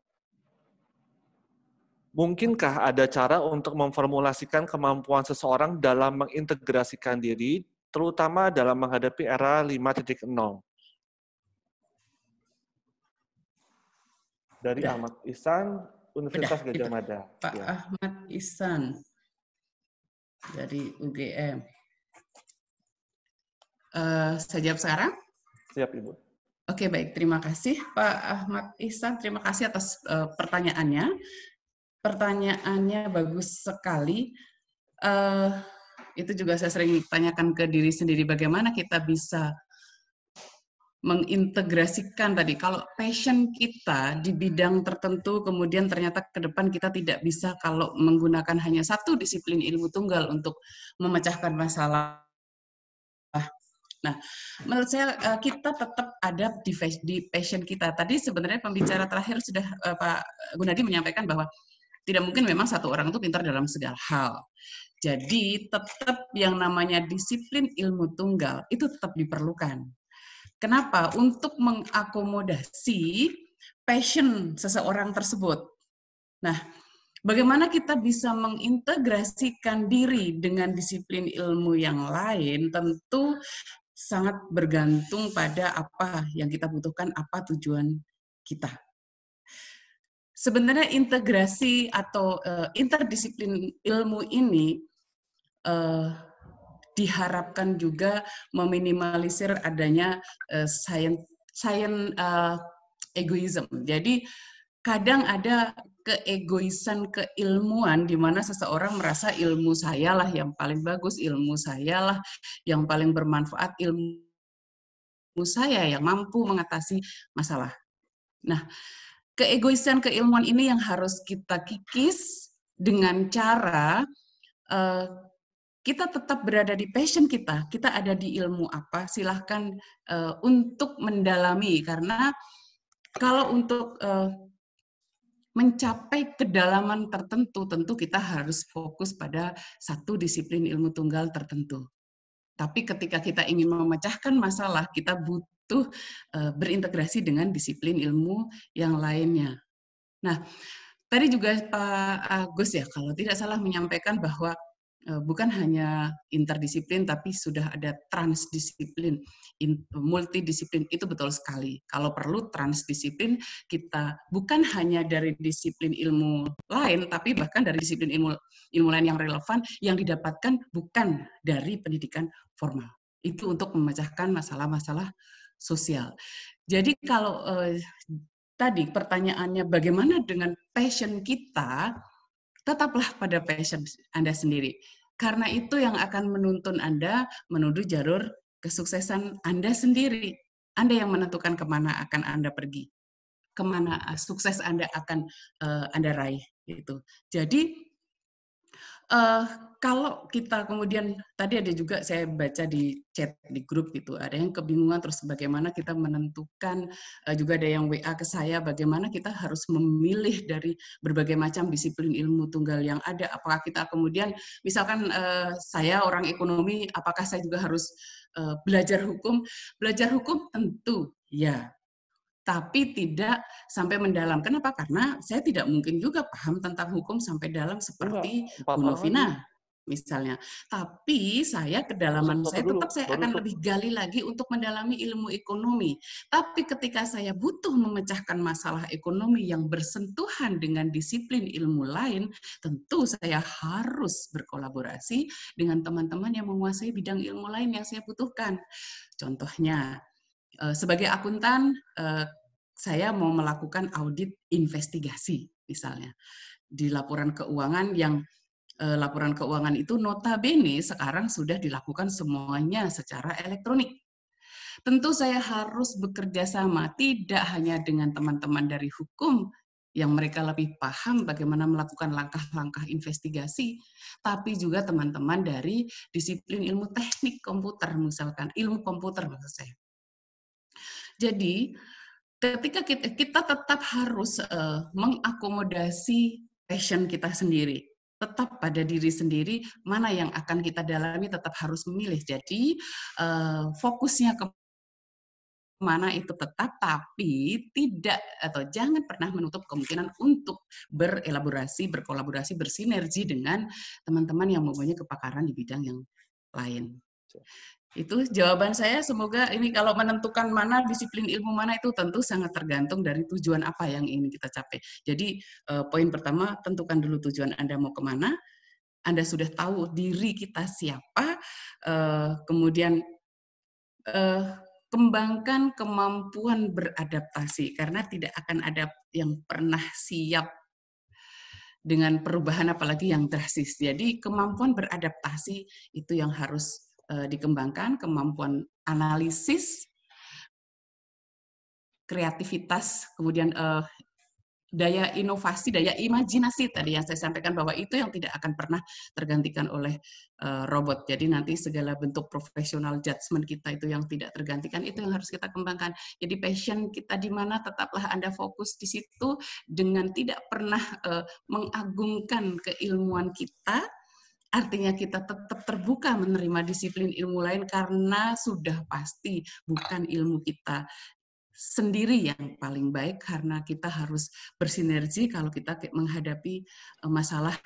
Mungkinkah ada cara untuk memformulasikan kemampuan seseorang dalam mengintegrasikan diri, terutama dalam menghadapi era 5.0? Dari Ahmad Ihsan, Universitas Gadjah Mada. Pak Ahmad Ihsan dari UGM. Saya jawab sekarang? Siap, Ibu. Oke, baik. Terima kasih, Pak Ahmad Ihsan. Terima kasih atas pertanyaannya. Pertanyaannya bagus sekali. Itu juga saya sering tanyakan ke diri sendiri, bagaimana kita bisa mengintegrasikan tadi, kalau passion kita di bidang tertentu, kemudian ternyata ke depan kita tidak bisa kalau menggunakan hanya satu disiplin ilmu tunggal untuk memecahkan masalah. Nah, menurut saya kita tetap ada di passion kita. Tadi sebenarnya pembicara terakhir sudah Pak Gunadi menyampaikan bahwa tidak mungkin memang satu orang itu pintar dalam segala hal. Jadi tetap yang namanya disiplin ilmu tunggal itu tetap diperlukan. Kenapa? Untuk mengakomodasi passion seseorang tersebut. Nah, bagaimana kita bisa mengintegrasikan diri dengan disiplin ilmu yang lain, tentu sangat bergantung pada apa yang kita butuhkan, apa tujuan kita. Sebenarnya integrasi atau interdisiplin ilmu ini diharapkan juga meminimalisir adanya science egoism. Jadi kadang ada keegoisan keilmuan di mana seseorang merasa ilmu saya lah yang paling bagus, ilmu saya lah yang paling bermanfaat, ilmu saya yang mampu mengatasi masalah. Nah, keegoisan keilmuan ini yang harus kita kikis dengan cara kita tetap berada di passion kita ada di ilmu apa, silahkan untuk mendalami, karena kalau untuk mencapai kedalaman tertentu, tentu kita harus fokus pada satu disiplin ilmu tunggal tertentu. Tapi ketika kita ingin memecahkan masalah, kita butuh berintegrasi dengan disiplin ilmu yang lainnya. Nah, tadi juga Pak Agus ya, kalau tidak salah menyampaikan bahwa bukan hanya interdisiplin, tapi sudah ada transdisiplin, multidisiplin, itu betul sekali. Kalau perlu transdisiplin, kita bukan hanya dari disiplin ilmu lain, tapi bahkan dari disiplin ilmu lain yang relevan, yang didapatkan bukan dari pendidikan formal. Itu untuk memecahkan masalah-masalah sosial. Jadi kalau tadi pertanyaannya bagaimana dengan passion kita, tetaplah pada passion Anda sendiri. Karena itu yang akan menuntun Anda menuju jalur kesuksesan Anda sendiri. Anda yang menentukan kemana akan Anda pergi, kemana sukses Anda akan Anda raih. Gitu. Jadi, kalau kita kemudian, tadi ada juga saya baca di chat di grup gitu, ada yang kebingungan terus bagaimana kita menentukan, juga ada yang WA ke saya, bagaimana kita harus memilih dari berbagai macam disiplin ilmu tunggal yang ada, apakah kita kemudian, misalkan saya orang ekonomi, apakah saya juga harus belajar hukum? Belajar hukum tentu, ya. Tapi tidak sampai mendalam. Kenapa? Karena saya tidak mungkin juga paham tentang hukum sampai dalam seperti Bu Novina, misalnya. Tapi saya kedalaman saya tetap saya akan lebih gali lagi untuk mendalami ilmu ekonomi. Tapi ketika saya butuh memecahkan masalah ekonomi yang bersentuhan dengan disiplin ilmu lain, tentu saya harus berkolaborasi dengan teman-teman yang menguasai bidang ilmu lain yang saya butuhkan. Contohnya, sebagai akuntan, saya mau melakukan audit investigasi, misalnya. Di laporan keuangan yang laporan keuangan itu notabene sekarang sudah dilakukan semuanya secara elektronik. Tentu saya harus bekerja sama, tidak hanya dengan teman-teman dari hukum, yang mereka lebih paham bagaimana melakukan langkah-langkah investigasi, tapi juga teman-teman dari disiplin ilmu teknik komputer, misalkan ilmu komputer maksud saya. Jadi, ketika kita tetap harus mengakomodasi passion kita sendiri, tetap pada diri sendiri, mana yang akan kita dalami tetap harus memilih. Jadi, fokusnya ke mana itu tetap, tapi tidak atau jangan pernah menutup kemungkinan untuk berkolaborasi, bersinergi dengan teman-teman yang mempunyai kepakaran di bidang yang lain. Itu jawaban saya, semoga ini kalau menentukan mana disiplin ilmu mana itu tentu sangat tergantung dari tujuan apa yang ingin kita capai. Jadi poin pertama, tentukan dulu tujuan Anda mau kemana, Anda sudah tahu diri kita siapa, kemudian kembangkan kemampuan beradaptasi, karena tidak akan ada yang pernah siap dengan perubahan apalagi yang drastis. Jadi kemampuan beradaptasi itu yang harus dikembangkan, kemampuan analisis, kreativitas, kemudian daya inovasi, daya imajinasi tadi yang saya sampaikan bahwa itu yang tidak akan pernah tergantikan oleh robot. Jadi nanti segala bentuk profesional judgment kita itu yang tidak tergantikan, itu yang harus kita kembangkan. Jadi passion kita di mana, tetaplah Anda fokus di situ dengan tidak pernah mengagungkan keilmuan kita. Artinya kita tetap terbuka menerima disiplin ilmu lain karena sudah pasti bukan ilmu kita sendiri yang paling baik, karena kita harus bersinergi kalau kita menghadapi masalah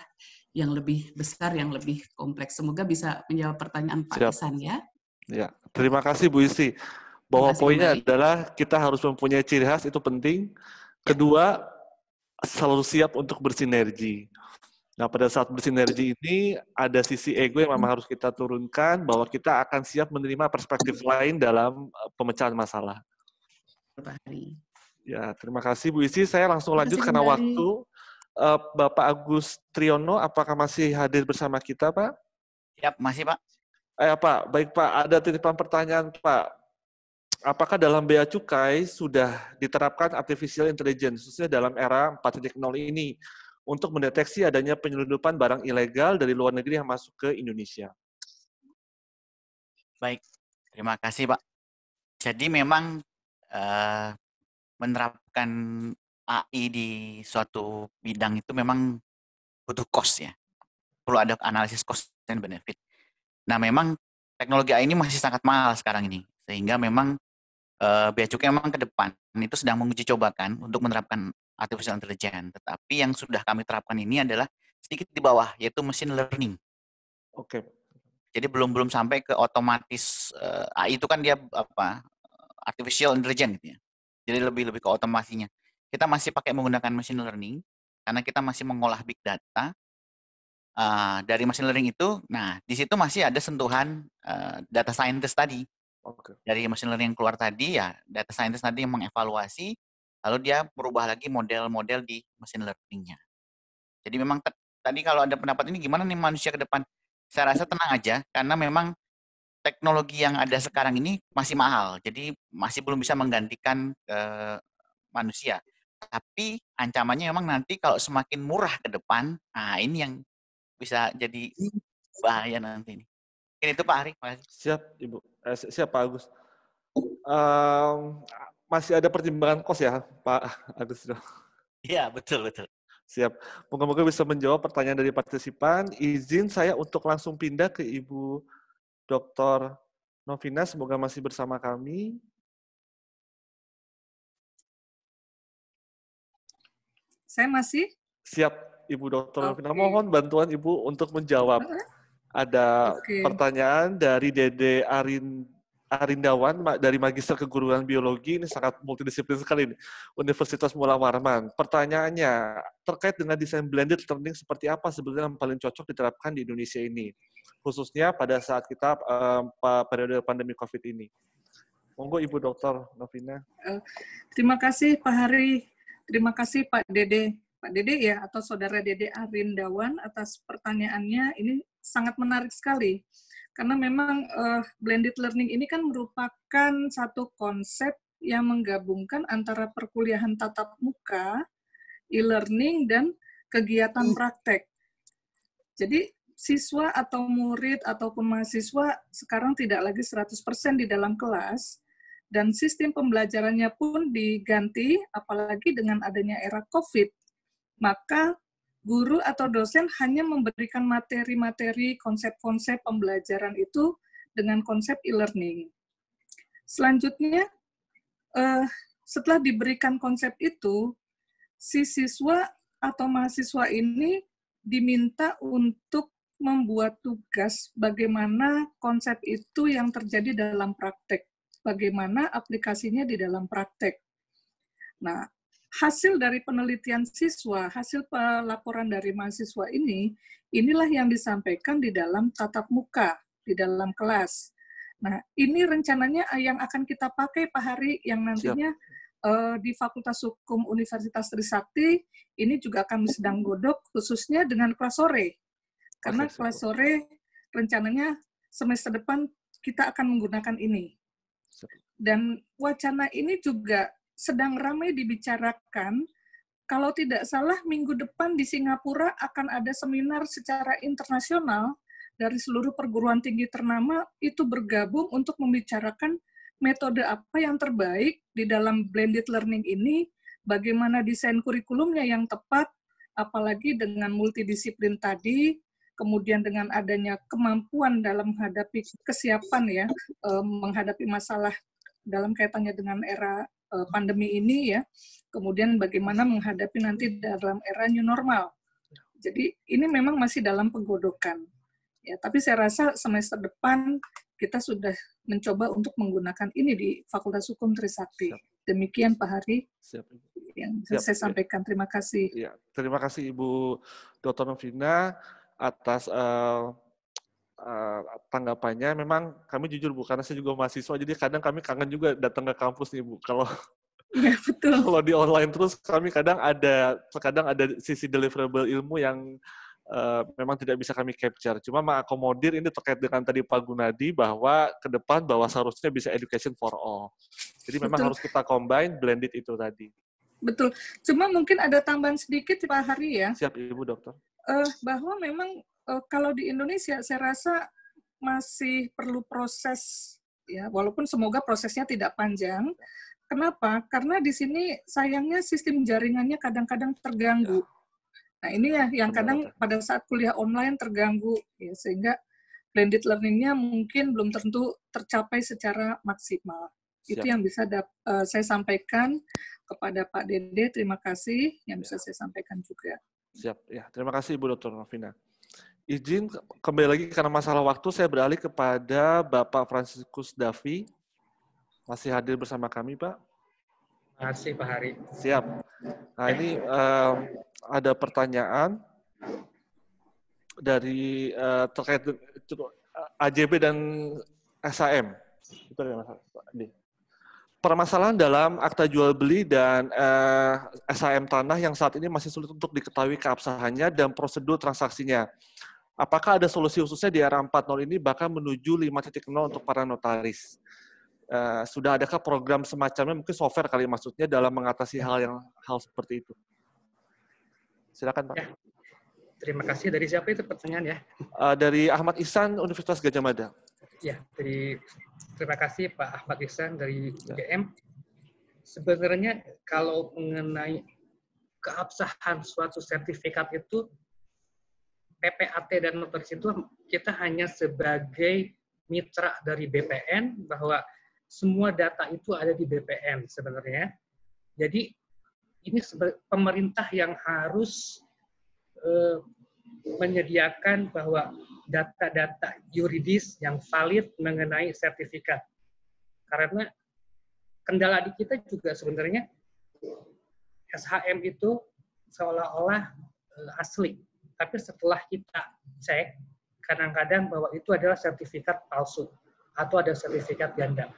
yang lebih besar, yang lebih kompleks. Semoga bisa menjawab pertanyaan Pak Isan ya. Ya, terima kasih Bu Isti. Bahwa poinnya adalah kita harus mempunyai ciri khas, itu penting. Kedua, selalu siap untuk bersinergi. Nah, pada saat bersinergi ini, ada sisi ego yang memang harus kita turunkan, bahwa kita akan siap menerima perspektif lain dalam pemecahan masalah. Pak Hari. Ya, terima kasih Bu Isi. Saya langsung Terima lanjut kasih karena kembali. waktu. Bapak Agus Triyono, apakah masih hadir bersama kita, Pak? Siap, masih Pak. Pak, baik Pak. Ada titipan pertanyaan, Pak. Apakah dalam Bea Cukai sudah diterapkan artificial intelligence, khususnya dalam era 4.0 ini, untuk mendeteksi adanya penyelundupan barang ilegal dari luar negeri yang masuk ke Indonesia? Baik, terima kasih Pak. Jadi memang menerapkan AI di suatu bidang itu memang butuh cost ya. Perlu ada analisis cost dan benefit. Nah memang teknologi AI ini masih sangat mahal sekarang ini. Sehingga memang Bea Cukai memang ke depan itu sedang menguji cobakan untuk menerapkan artificial intelligence. Tetapi yang sudah kami terapkan ini adalah sedikit di bawah, yaitu machine learning. Oke. Jadi belum sampai ke otomatis. AI itu kan dia artificial intelligence gitu ya. Jadi lebih ke otomasinya. Kita masih pakai menggunakan machine learning karena kita masih mengolah big data. Dari machine learning itu, nah di situ masih ada sentuhan data scientist tadi. Okay. Dari machine learning yang keluar tadi ya, data scientist tadi yang mengevaluasi, lalu dia merubah lagi model-model di machine learning-nya. Jadi memang tadi kalau ada pendapat ini gimana nih manusia ke depan? Saya rasa tenang aja, karena memang teknologi yang ada sekarang ini masih mahal, jadi masih belum bisa menggantikan manusia. Tapi ancamannya memang nanti kalau semakin murah ke depan, nah ini yang bisa jadi bahaya nanti ini. Ini itu Pak Hari. Siap Ibu. Siap Pak Agus. Masih ada pertimbangan kos ya Pak Agus? Iya betul. Siap. Moga-moga bisa menjawab pertanyaan dari partisipan. Izin saya untuk langsung pindah ke Ibu Dr. Novina. Semoga masih bersama kami. Saya masih? Siap, Ibu Dr. Novina. Mohon bantuan Ibu untuk menjawab. Ada pertanyaan dari Dede Arindawan dari Magister Keguruan Biologi, ini sangat multidisiplin sekali ini, Universitas Mula Warman. Pertanyaannya, terkait dengan desain blended learning, seperti apa sebenarnya yang paling cocok diterapkan di Indonesia ini, khususnya pada saat kita periode pandemi COVID ini. Monggo Ibu Dr. Novina. Terima kasih Pak Hari, terima kasih Pak Dede ya, atau Saudara Dede Arindawan atas pertanyaannya. Ini sangat menarik sekali. Karena memang blended learning ini kan merupakan satu konsep yang menggabungkan antara perkuliahan tatap muka, e-learning, dan kegiatan praktek. Jadi siswa atau murid ataupun mahasiswa sekarang tidak lagi 100% di dalam kelas, dan sistem pembelajarannya pun diganti, apalagi dengan adanya era COVID. Maka guru atau dosen hanya memberikan materi-materi, konsep-konsep pembelajaran itu dengan konsep e-learning. Selanjutnya, setelah diberikan konsep itu, si siswa atau mahasiswa ini diminta untuk membuat tugas bagaimana konsep itu yang terjadi dalam praktek, bagaimana aplikasinya di dalam praktek. Nah, hasil dari penelitian siswa, hasil pelaporan dari mahasiswa ini, inilah yang disampaikan di dalam tatap muka, di dalam kelas. Nah, ini rencananya yang akan kita pakai Pak Hari, yang nantinya di Fakultas Hukum Universitas Trisakti, ini juga kami sedang godok, khususnya dengan kelas sore. Karena kelas sore rencananya semester depan kita akan menggunakan ini. Dan wacana ini juga sedang ramai dibicarakan. Kalau tidak salah, minggu depan di Singapura akan ada seminar secara internasional dari seluruh perguruan tinggi ternama itu bergabung untuk membicarakan metode apa yang terbaik di dalam blended learning ini, bagaimana desain kurikulumnya yang tepat, apalagi dengan multidisiplin tadi, kemudian dengan adanya kemampuan dalam menghadapi kesiapan ya, menghadapi masalah dalam kaitannya dengan era pandemi ini ya, kemudian bagaimana menghadapi nanti dalam era new normal. Jadi ini memang masih dalam penggodokan. Ya, tapi saya rasa semester depan kita sudah mencoba untuk menggunakan ini di Fakultas Hukum Trisakti. Demikian Pak Hari Siap. yang Siap, saya ya. sampaikan. Terima kasih. Ya, terima kasih Ibu Dr. Novina atas tanggapannya. Memang kami jujur Bu, karena saya juga mahasiswa, jadi kadang kami kangen juga datang ke kampus nih Bu. Kalau Iya, betul. kalau di online terus kami kadang ada sisi deliverable ilmu yang memang tidak bisa kami capture. Cuma mengakomodir ini terkait dengan tadi Pak Gunadi bahwa ke depan bahwa seharusnya bisa education for all. Jadi memang Betul. harus kita combine blended itu tadi. Betul. Cuma mungkin ada tambahan sedikit Pak Hari ya. Siap Ibu Dokter. Bahwa memang kalau di Indonesia saya rasa masih perlu proses ya, walaupun semoga prosesnya tidak panjang. Kenapa? Karena di sini sayangnya sistem jaringannya kadang-kadang terganggu. Nah ini ya yang kadang pada saat kuliah online terganggu, ya, sehingga blended learning-nya mungkin belum tentu tercapai secara maksimal. Itu yang bisa saya sampaikan kepada Pak Dede. Terima kasih yang bisa saya sampaikan juga. Siap, ya. Terima kasih Ibu Dr. Novina. Izin kembali lagi karena masalah waktu, saya beralih kepada Bapak Franciscus Davi. Masih hadir bersama kami, Pak? Terima kasih, Pak Hari. Siap. Nah, ini ada pertanyaan dari terkait AJB dan SAM. Itu ada masalah. Permasalahan dalam akta jual beli dan SAM tanah yang saat ini masih sulit untuk diketahui keabsahannya dan prosedur transaksinya. Apakah ada solusi khususnya di era 4.0 ini bahkan menuju 5.0 untuk para notaris? Sudah adakah program semacamnya, mungkin software kali maksudnya, dalam mengatasi hal seperti itu? Silakan Pak. Ya. Terima kasih. Dari siapa itu pertanyaan ya? Dari Ahmad Ihsan, Universitas Gadjah Mada. Ya, terima kasih Pak Ahmad Ihsan dari UGM. Sebenarnya kalau mengenai keabsahan suatu sertifikat itu, PPAT dan notaris itu kita hanya sebagai mitra dari BPN, bahwa semua data itu ada di BPN sebenarnya. Jadi ini pemerintah yang harus menyediakan bahwa data-data yuridis yang valid mengenai sertifikat. Karena kendala di kita juga sebenarnya SHM itu seolah-olah asli. Tapi setelah kita cek, kadang-kadang bahwa itu adalah sertifikat palsu atau ada sertifikat ganda.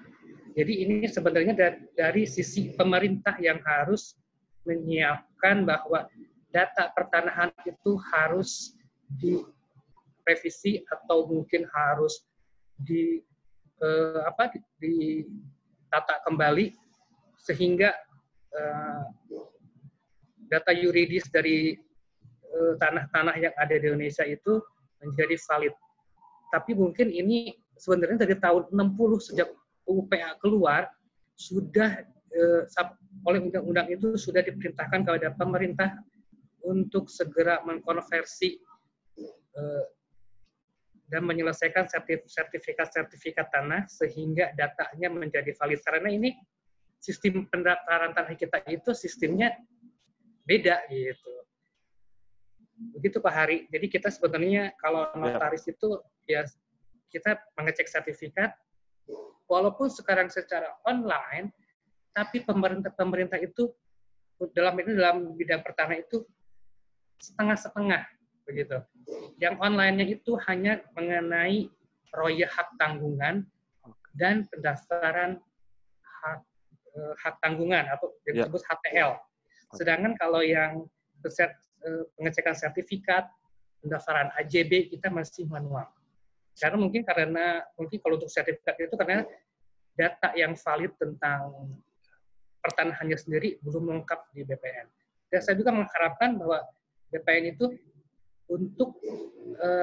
Jadi ini sebenarnya dari sisi pemerintah yang harus menyiapkan bahwa data pertanahan itu harus direvisi atau mungkin harus ditata kembali sehingga data yuridis dari tanah-tanah yang ada di Indonesia itu menjadi valid. Tapi mungkin ini sebenarnya dari tahun 60 sejak UPA keluar sudah oleh undang-undang itu sudah diperintahkan kepada pemerintah untuk segera mengkonversi dan menyelesaikan sertifikat tanah sehingga datanya menjadi valid. Karena ini sistem pendaftaran tanah kita itu sistemnya beda gitu. Begitu Pak Hari. Jadi kita sebenarnya kalau notaris itu ya kita mengecek sertifikat walaupun sekarang secara online, tapi pemerintah itu dalam bidang pertanahan itu setengah-setengah begitu. Yang online-nya itu hanya mengenai royah hak tanggungan dan pendaftaran hak tanggungan atau yang disebut HTL. Sedangkan kalau yang pengecekan sertifikat, pendaftaran AJB kita masih manual. Karena mungkin kalau untuk sertifikat itu karena data yang valid tentang pertanahannya sendiri belum lengkap di BPN. Dan saya juga mengharapkan bahwa BPN itu untuk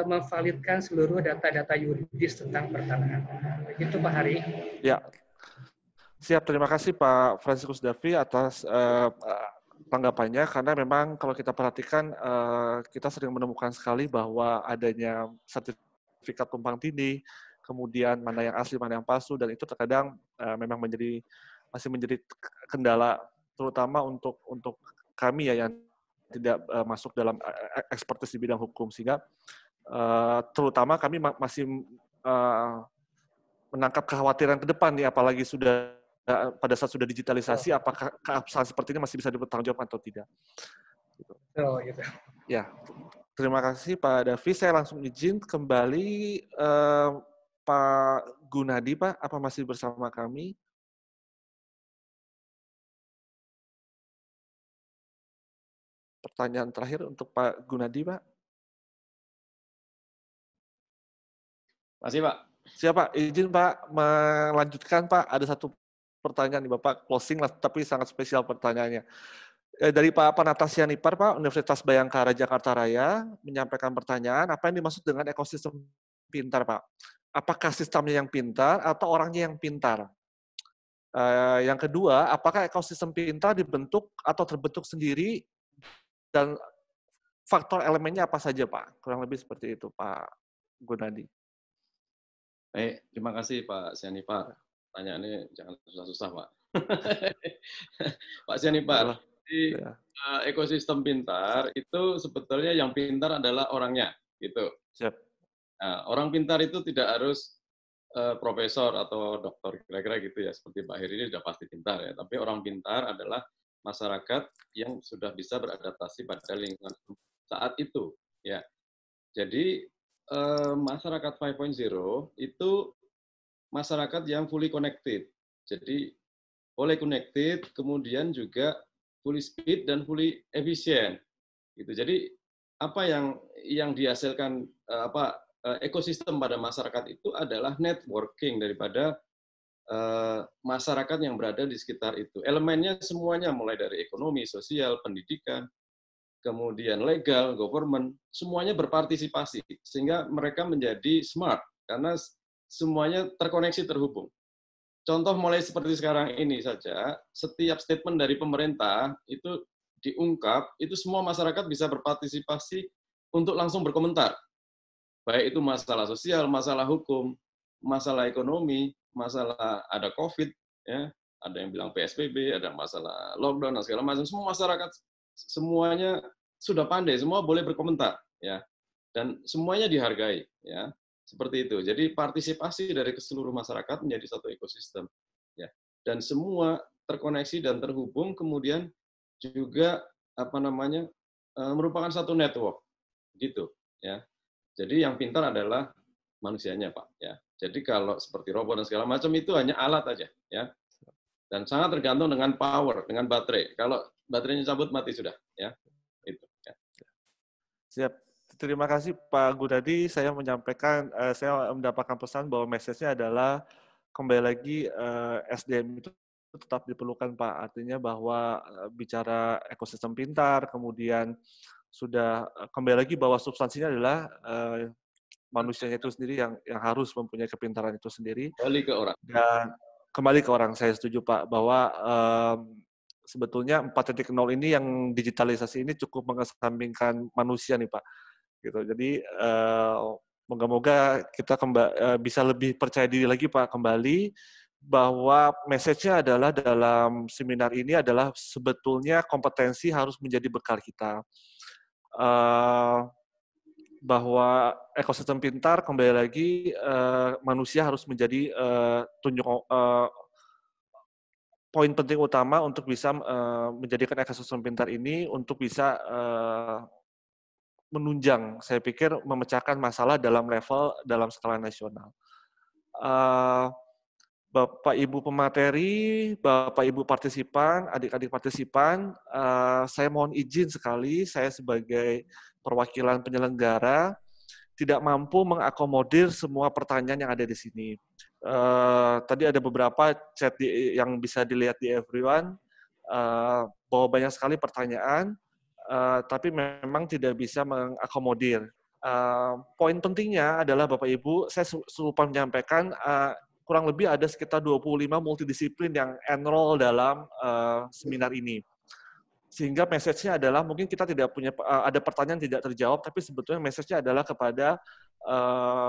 memvalidkan seluruh data-data yuridis tentang pertanahan. Begitu Pak Hari. Ya, siap. Terima kasih Pak Franciscus Davi atas tanggapannya, karena memang kalau kita perhatikan kita sering menemukan sekali bahwa adanya sertifikat tumpang tindih, kemudian mana yang asli, mana yang palsu, dan itu terkadang memang masih menjadi kendala, terutama untuk kami ya yang tidak masuk dalam ekspertis di bidang hukum, sehingga terutama kami masih menangkap kekhawatiran ke depan nih, apalagi sudah pada saat sudah digitalisasi, apakah keabsahan seperti ini masih bisa dipertanggungjawabkan atau tidak. Gitu. Oh, gitu. Ya, terima kasih Pak Davi. Saya langsung izin kembali Pak Gunadi, Pak, apa masih bersama kami? Pertanyaan terakhir untuk Pak Gunadi, Pak. Masih, Pak. Siap, Pak. Izin, Pak, melanjutkan, Pak. Ada satu pertanyaan nih, Bapak. Closing lah, tapi sangat spesial pertanyaannya. Dari Pak Panatas Yanipar, Pak, Universitas Bayangkara Jakarta Raya, menyampaikan pertanyaan, apa yang dimaksud dengan ekosistem pintar, Pak? Apakah sistemnya yang pintar atau orangnya yang pintar? Yang kedua, apakah ekosistem pintar dibentuk atau terbentuk sendiri dan faktor elemennya apa saja, Pak? Kurang lebih seperti itu, Pak Gunadi. Baik, terima kasih Pak Sianipar. Pertanyaannya jangan susah-susah, Pak. Pak Sianipar, di ekosistem pintar itu sebetulnya yang pintar adalah orangnya, gitu. Siap. Nah, orang pintar itu tidak harus profesor atau dokter, kira-kira gitu ya. Seperti Pak Heri ini sudah pasti pintar ya. Tapi orang pintar adalah masyarakat yang sudah bisa beradaptasi pada lingkungan saat itu, ya. Jadi masyarakat 5.0 itu masyarakat yang fully connected. Jadi fully connected, kemudian juga fully speed dan fully efisien. Gitu. Jadi apa yang dihasilkan ekosistem pada masyarakat itu adalah networking daripada masyarakat yang berada di sekitar itu. Elemennya semuanya mulai dari ekonomi, sosial, pendidikan, kemudian legal, government, semuanya berpartisipasi sehingga mereka menjadi smart karena semuanya terkoneksi, terhubung. Contoh mulai seperti sekarang ini saja, setiap statement dari pemerintah itu diungkap, itu semua masyarakat bisa berpartisipasi untuk langsung berkomentar. Baik itu masalah sosial, masalah hukum, masalah ekonomi, masalah ada COVID, ya, ada yang bilang PSBB, ada masalah lockdown dan segala macam. Semua masyarakat semuanya sudah pandai, semua boleh berkomentar, ya, dan semuanya dihargai, ya, seperti itu. Jadi partisipasi dari seluruh masyarakat menjadi satu ekosistem, ya, dan semua terkoneksi dan terhubung, kemudian juga merupakan satu network, gitu, ya. Jadi yang pintar adalah manusianya, Pak, ya. Jadi kalau seperti robot dan segala macam itu hanya alat aja, ya. Dan sangat tergantung dengan power, dengan baterai. Kalau baterainya cabut, mati sudah, ya. Itu. Ya. Siap. Terima kasih Pak Gunadi. Saya menyampaikan, saya mendapatkan pesan bahwa message-nya adalah kembali lagi SDM itu tetap diperlukan, Pak. Artinya bahwa bicara ekosistem pintar, kemudian sudah kembali lagi bahwa substansinya adalah manusianya itu sendiri yang harus mempunyai kepintaran itu sendiri. Kembali ke orang. Dan kembali ke orang, saya setuju Pak, bahwa sebetulnya 4.0 ini yang digitalisasi ini cukup mengesampingkan manusia nih Pak. Gitu. Jadi moga-moga kita bisa lebih percaya diri lagi Pak kembali bahwa message-nya adalah dalam seminar ini adalah sebetulnya kompetensi harus menjadi bekal kita. Bahwa ekosistem pintar kembali lagi manusia harus menjadi poin penting utama untuk bisa menjadikan ekosistem pintar ini untuk bisa menunjang, saya pikir memecahkan masalah dalam skala nasional. Bapak Ibu pemateri, Bapak Ibu partisipan, adik-adik partisipan, saya mohon izin sekali, saya sebagai perwakilan penyelenggara tidak mampu mengakomodir semua pertanyaan yang ada di sini. Tadi ada beberapa chat yang bisa dilihat di everyone, bahwa banyak sekali pertanyaan, tapi memang tidak bisa mengakomodir. Poin pentingnya adalah Bapak Ibu, saya lupa menyampaikan, kurang lebih ada sekitar 25 multidisiplin yang enroll dalam seminar ini. Sehingga message-nya adalah mungkin kita tidak punya ada pertanyaan tidak terjawab, tapi sebetulnya message-nya adalah kepada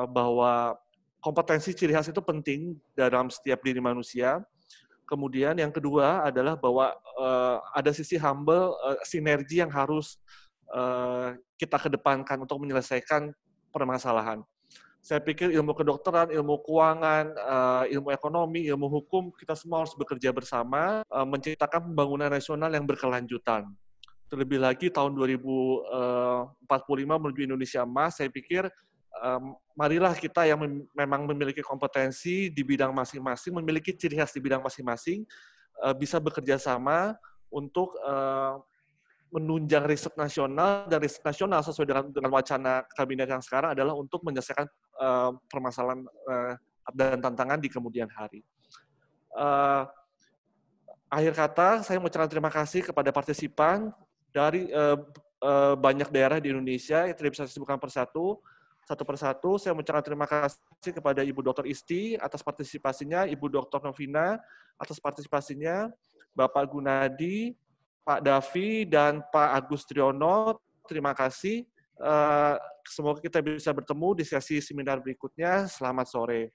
bahwa kompetensi ciri khas itu penting dalam setiap diri manusia. Kemudian yang kedua adalah bahwa ada sisi humble, sinergi yang harus kita kedepankan untuk menyelesaikan permasalahan. Saya pikir ilmu kedokteran, ilmu keuangan, ilmu ekonomi, ilmu hukum, kita semua harus bekerja bersama menciptakan pembangunan nasional yang berkelanjutan. Terlebih lagi tahun 2045 menuju Indonesia Emas, saya pikir marilah kita yang memang memiliki kompetensi di bidang masing-masing, memiliki ciri khas di bidang masing-masing, bisa bekerja sama untuk menunjang riset nasional, dan riset nasional sesuai dengan wacana kabinet yang sekarang adalah untuk menyelesaikan permasalahan dan tantangan di kemudian hari. Akhir kata, saya mengucapkan terima kasih kepada partisipan dari banyak daerah di Indonesia yang tidak bisa disebutkan satu persatu. Saya mengucapkan terima kasih kepada Ibu Dr. Isti atas partisipasinya, Ibu Dr. Novina atas partisipasinya, Bapak Gunadi, Pak Davi, dan Pak Agus Triyono, terima kasih. Semoga kita bisa bertemu di sesi seminar berikutnya. Selamat sore.